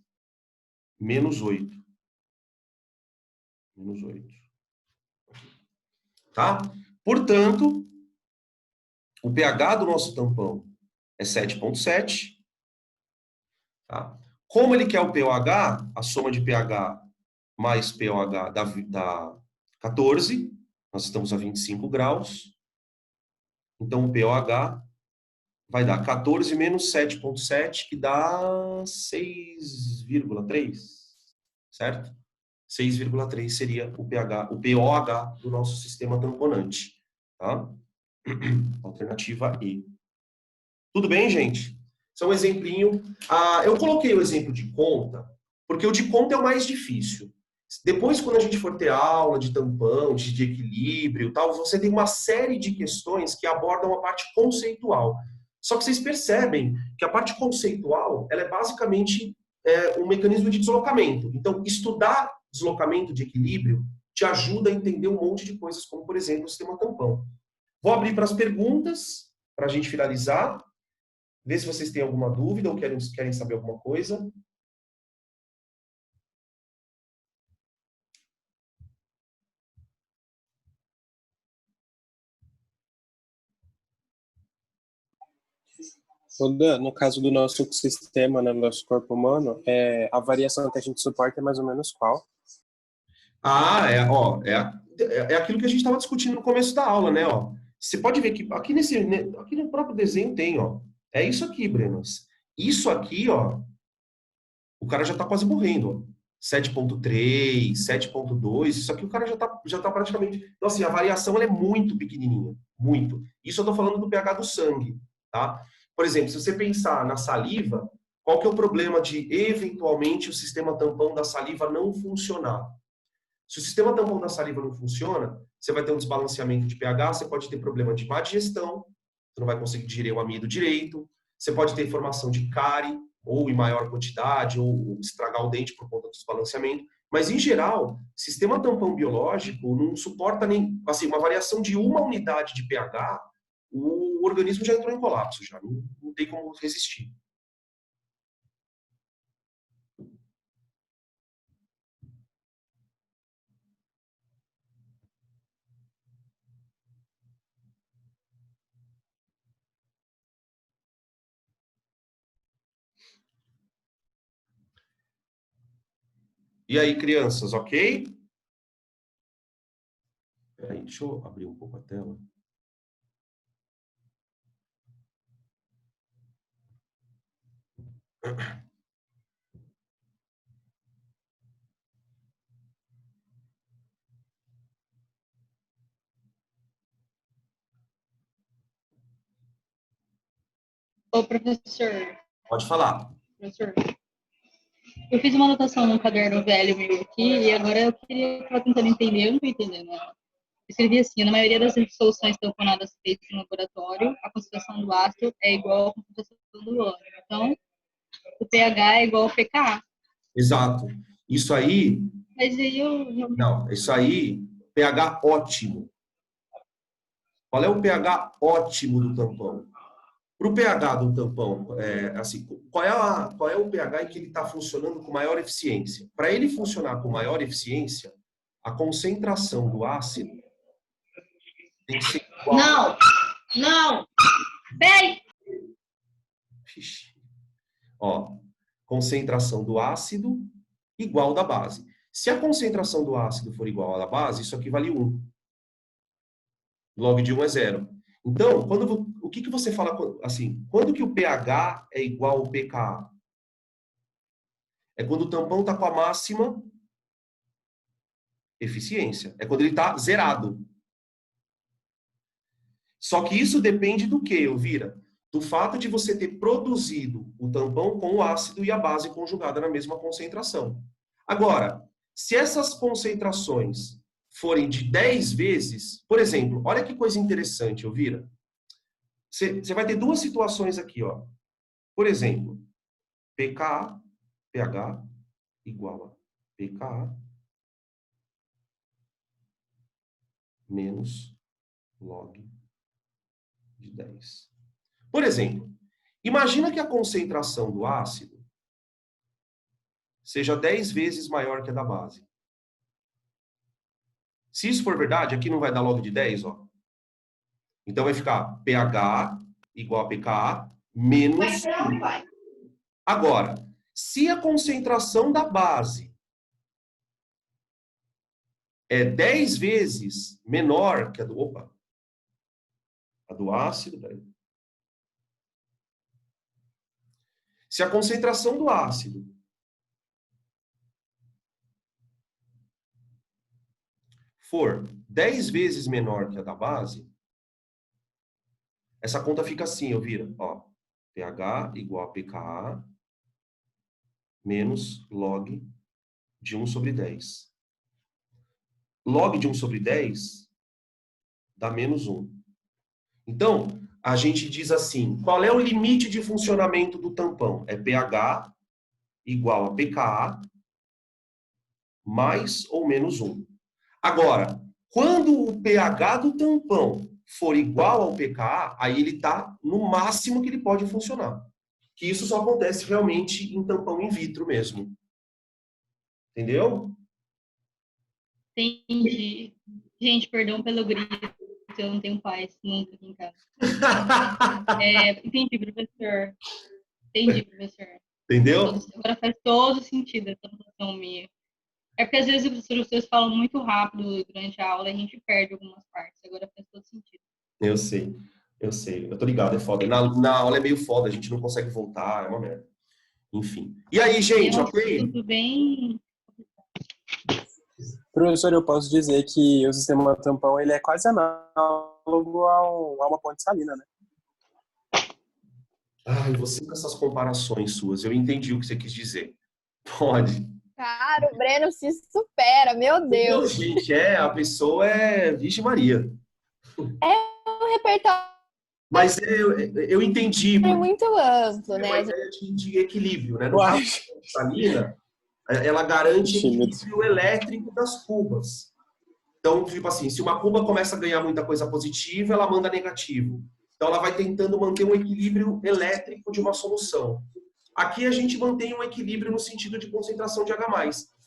menos 8. Menos 8. Tá? Portanto, o pH do nosso tampão é 7,7. Tá? Como ele quer o pOH, a soma de pH mais pOH dá 14. Nós estamos a 25 graus. Então, o pOH vai dar 14 menos 7,7, que dá 6,3. Certo? 6,3 seria o pH, o POH do nosso sistema tamponante. Tá? Alternativa E. Tudo bem, gente? Isso é um exemplinho. Eu coloquei o exemplo de conta, porque o de conta é o mais difícil. Depois, quando a gente for ter aula de tampão, de equilíbrio, tal, você tem uma série de questões que abordam a parte conceitual. Só que vocês percebem que a parte conceitual, ela é basicamente um mecanismo de deslocamento. Então, estudar deslocamento de equilíbrio te ajuda a entender um monte de coisas, como, por exemplo, o sistema tampão. Vou abrir para as perguntas, para a gente finalizar. Ver se vocês têm alguma dúvida ou querem saber alguma coisa. No caso do nosso sistema, né, no nosso corpo humano, a variação que a gente suporta é mais ou menos qual? É aquilo que a gente estava discutindo no começo da aula, né? Ó. Você pode ver que aqui no próprio desenho tem, ó. É isso aqui, Brenos. Isso aqui, ó, o cara já está quase morrendo, ó. 7.3, 7.2, isso aqui o cara já tá praticamente... Então, assim, a variação ela é muito pequenininha, muito. Isso eu estou falando do pH do sangue, tá? Por exemplo, se você pensar na saliva, qual que é o problema de, eventualmente, o sistema tampão da saliva não funcionar? Se o sistema tampão da saliva não funciona, você vai ter um desbalanceamento de pH, você pode ter problema de má digestão, você não vai conseguir digerir o amido direito, você pode ter formação de cárie, ou em maior quantidade, ou estragar o dente por conta do desbalanceamento. Mas, em geral, sistema tampão biológico não suporta nem, assim, uma variação de uma unidade de pH, o organismo já entrou em colapso, já não tem como resistir. E aí, crianças, ok? Peraí, deixa eu abrir um pouco a tela. Ô, professor. Pode falar. Professor, eu fiz uma anotação num caderno velho meu aqui e agora eu estava tentando entender, eu não estou entendendo. Escrevi assim, na maioria das soluções tamponadas feitas no laboratório, a concentração do ácido é igual à concentração do óleo. Então, o pH é igual ao pKa. Exato. Isso aí... Mas aí Não, isso aí, pH ótimo. Qual é o pH ótimo do tampão? Para o pH do tampão, assim, qual é o pH em que ele está funcionando com maior eficiência? Para ele funcionar com maior eficiência, a concentração do ácido tem que ser igual... Não! Peraí! Ó, concentração do ácido igual da base. Se a concentração do ácido for igual à da base, isso aqui vale 1. Log de 1 é 0. Então, o que você fala assim? Quando que o pH é igual ao pKa? É quando o tampão está com a máxima eficiência. É quando ele está zerado. Só que isso depende do que, Elvira? Do fato de você ter produzido o tampão com o ácido e a base conjugada na mesma concentração. Agora, se essas concentrações forem de 10 vezes, por exemplo, olha que coisa interessante, Elvira. Você vai ter duas situações aqui, ó. Por exemplo, pH igual a pKa menos log de 10. Por exemplo, imagina que a concentração do ácido seja 10 vezes maior que a da base. Se isso for verdade, aqui não vai dar log de 10, ó. Então vai ficar pH igual a pKa menos 1. Agora, se a concentração da base é 10 vezes menor que a do... Opa! A do ácido, peraí. Se a concentração do ácido for 10 vezes menor que a da base, essa conta fica assim, Elvira. Ó, pH igual a pKa menos log de 1 sobre 10. Log de 1 sobre 10 dá menos 1. Então, a gente diz assim, qual é o limite de funcionamento do tampão? É pH igual a pKa mais ou menos 1. Agora, quando o pH do tampão for igual ao pKa, aí ele está no máximo que ele pode funcionar. Que isso só acontece realmente em tampão in vitro mesmo. Entendeu? Entendi. Gente, perdão pelo grito, eu não tenho paz nunca aqui em casa. Entendi, professor. Entendi, professor. Entendeu? Agora faz todo sentido essa noção minha. É porque às vezes os professores falam muito rápido durante a aula e a gente perde algumas partes. Agora faz todo sentido. Eu sei. Eu tô ligado, é foda. Na aula é meio foda, a gente não consegue voltar, é uma merda. Enfim. E aí, gente, ok? Tudo bem? Professor, eu posso dizer que o sistema tampão ele é quase análogo a uma ponte salina, né? Ai, você com essas comparações suas, eu entendi o que você quis dizer. Pode. Cara, o Breno se supera, meu Deus. Gente, a pessoa é Vixe Maria. É um repertório Mas eu entendi. muito amplo, É né? uma ideia de equilíbrio, né? No caso da salina, ela garante equilíbrio elétrico das cubas. Então, tipo assim, se uma cuba começa a ganhar muita coisa positiva, ela manda negativo. Então, ela vai tentando manter um equilíbrio elétrico de uma solução. Aqui a gente mantém um equilíbrio no sentido de concentração de H+,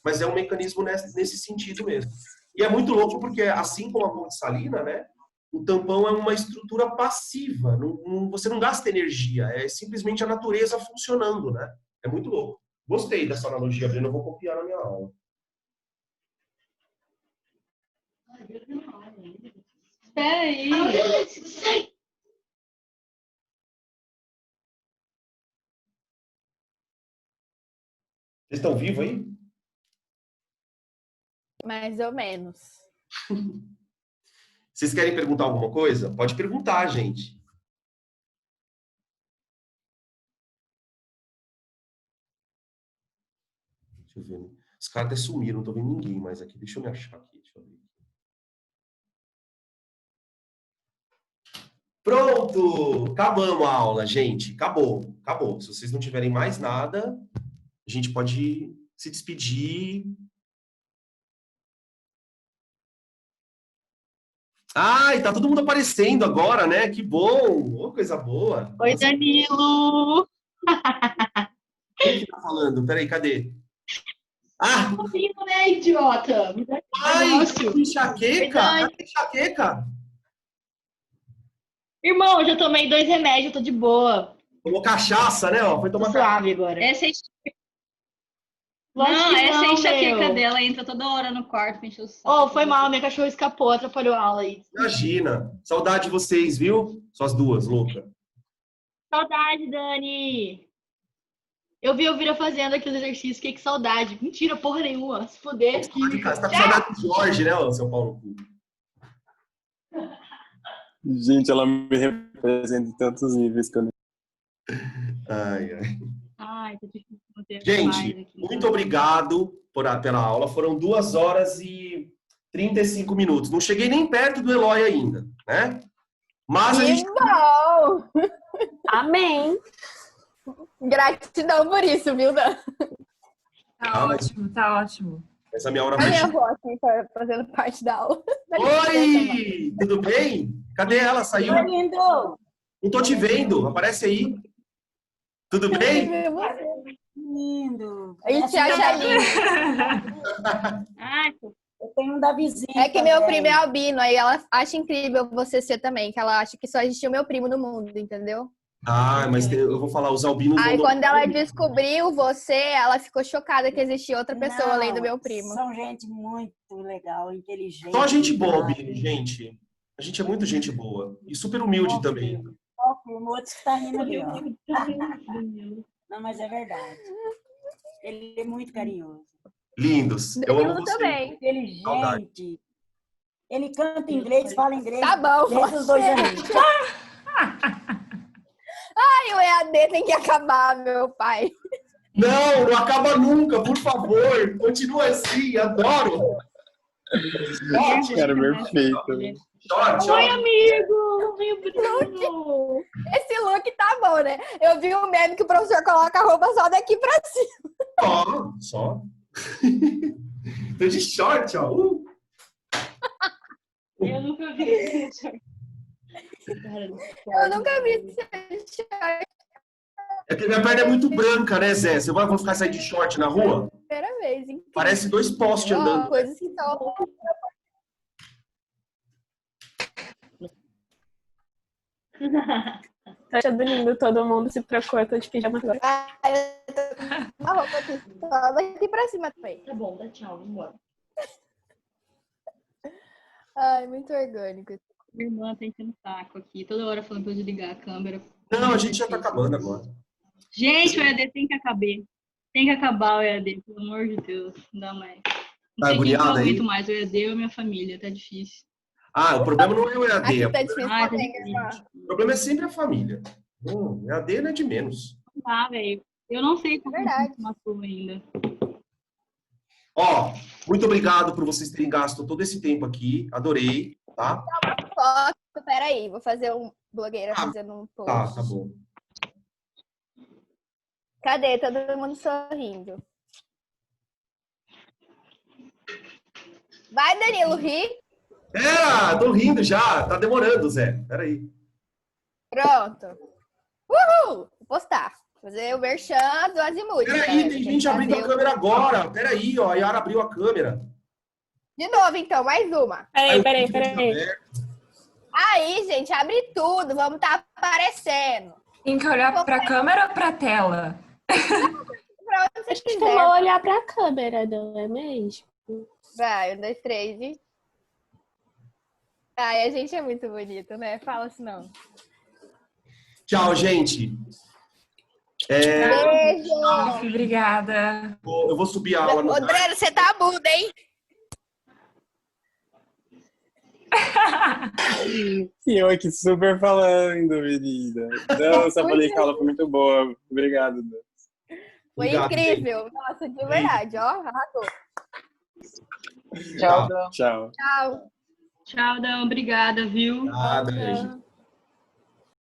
mas é um mecanismo nesse sentido mesmo. E é muito louco porque, assim como a ponte salina, né, o tampão é uma estrutura passiva, você não gasta energia, é simplesmente a natureza funcionando, né? É muito louco. Gostei dessa analogia, Breno, eu vou copiar na minha aula. Espera aí. Vocês estão vivos aí? Mais ou menos. Vocês querem perguntar alguma coisa? Pode perguntar, gente. Deixa eu ver. Os caras até sumiram, não tô vendo ninguém mais aqui. Deixa eu me achar aqui. Deixa eu ver. Pronto! Acabamos a aula, gente. Acabou. Acabou. Se vocês não tiverem mais nada, a gente pode se despedir. Ai, tá todo mundo aparecendo agora, né? Que bom! Oh, coisa boa! Oi, Danilo! Quem que tá falando? Peraí, cadê? Ah! Danilo, né, idiota? Ai, enxaqueca? Cadê enxaqueca? Irmão, eu já tomei 2 remédios, tô de boa. Tomou cachaça, né? Ó, foi tomar suave agora. Essa enxaqueca dela entra toda hora no quarto, encheu o saco. Oh, foi mal, minha cachorra escapou, atrapalhou a aula aí. Imagina. Saudade de vocês, viu? Suas duas, louca. Saudade, Dani. Eu vi Elvira fazendo aquele exercício, que saudade. Mentira, porra nenhuma. Se fuder. Você tá com saudade do Jorge, né, seu Paulo? Gente, ela me representa em tantos níveis que eu nem... Ai, tá difícil manter. Gente, muito obrigado pela aula. Foram 2 horas e 35 minutos. Não cheguei nem perto do Eloy ainda, né? Mas a gente... bom! Amém! Gratidão por isso, viu, Dan? Tá ótimo, tá ótimo. Essa é a minha hora A mais... minha avó aqui fazendo parte da aula. Oi! Tudo bem? Cadê ela? Saiu? Oi, lindo! Não tô te vendo. Aparece aí. Tudo bem? Lindo! A gente acha lindo. Eu tenho um da vizinha. É que meu primo é albino, aí ela acha incrível você ser também, que ela acha que só existe o meu primo no mundo, entendeu? Ah, mas eu vou falar, os albinos... Aí quando ela descobriu você, ela ficou chocada que existia outra pessoa além do meu primo. São gente muito legal, inteligente. Só gente boa, albino, gente. A gente é muito gente boa. E super humilde também. O outro que tá rindo ali, ó. Não, mas é verdade. Ele é muito carinhoso. Lindos. Eu amo Danilo vocês. também. Inteligente. Ele canta inglês, fala inglês. Tá bom. Desde os 2 anos. Ai, o EAD tem que acabar, meu pai. Não acaba nunca, por favor. Continua assim, adoro. Cara, perfeito. Oi, amigo! Oi, Bruno! Esse look tá bom, né? Eu vi um meme que o professor coloca a roupa só daqui pra cima. Só. Tô de short, ó. Eu nunca vi. Eu nunca vi esse short. É que minha perna é muito branca, né, Zé? Você vai ficar sair de short na rua? Primeira vez, hein? Parece 2 postes andando. Coisas que estão... Tá achando lindo, todo mundo se procura, tô de pijama agora. Eu tô com uma roupa aqui, só daqui pra cima também. Tá bom, dá tchau, vamos embora. Ai, muito orgânico. Minha irmã tá enchendo o saco aqui, toda hora falando pra eu desligar a câmera. Não, a gente já tá acabando agora. Gente, o EAD tem que acabar. Tem que acabar o EAD, pelo amor de Deus. Não dá mais. Não sei quem que eu aguento mais, o EAD ou a minha família, tá difícil. O problema não é o EAD. Aqui tá difícil tá também, difícil. O problema é sempre a família. O EAD não é de menos. Tá, velho. Eu não sei como Verdade. matou ainda. Ó, muito obrigado por vocês terem gasto todo esse tempo aqui. Adorei, tá? Foto, peraí, vou fazer um blogueira fazendo um post. Tá bom. Cadê? Todo mundo sorrindo. Vai, Danilo, ri. Tô rindo já. Tá demorando, Zé. Peraí. Pronto. Uhul! Vou postar. Fazer o merchan do Azimuth. Peraí, tem gente abrindo a câmera agora. Peraí, ó. A Yara abriu a câmera. De novo, então, mais uma. Peraí. Aí, gente, abre tudo. Vamos estar aparecendo. Tem que olhar pra câmera ou pra tela? Pra onde você Acho que quiser. vou olhar pra câmera, não é mesmo? Vai, 1, 2, 3 e... Ai, a gente é muito bonito, né? Fala assim, não. Tchau, gente. Beijo! Obrigada. Eu vou subir a aula no... Ô, Dreno, você tá mudo, hein? E eu aqui super falando, menina. Não, só falei que a aula foi muito boa. Obrigado, Deus. Foi incrível. Nossa, de verdade, ó. Arrasou. Tchau. Tchau. Tchau, Dan. Obrigada, viu? Nada, gente.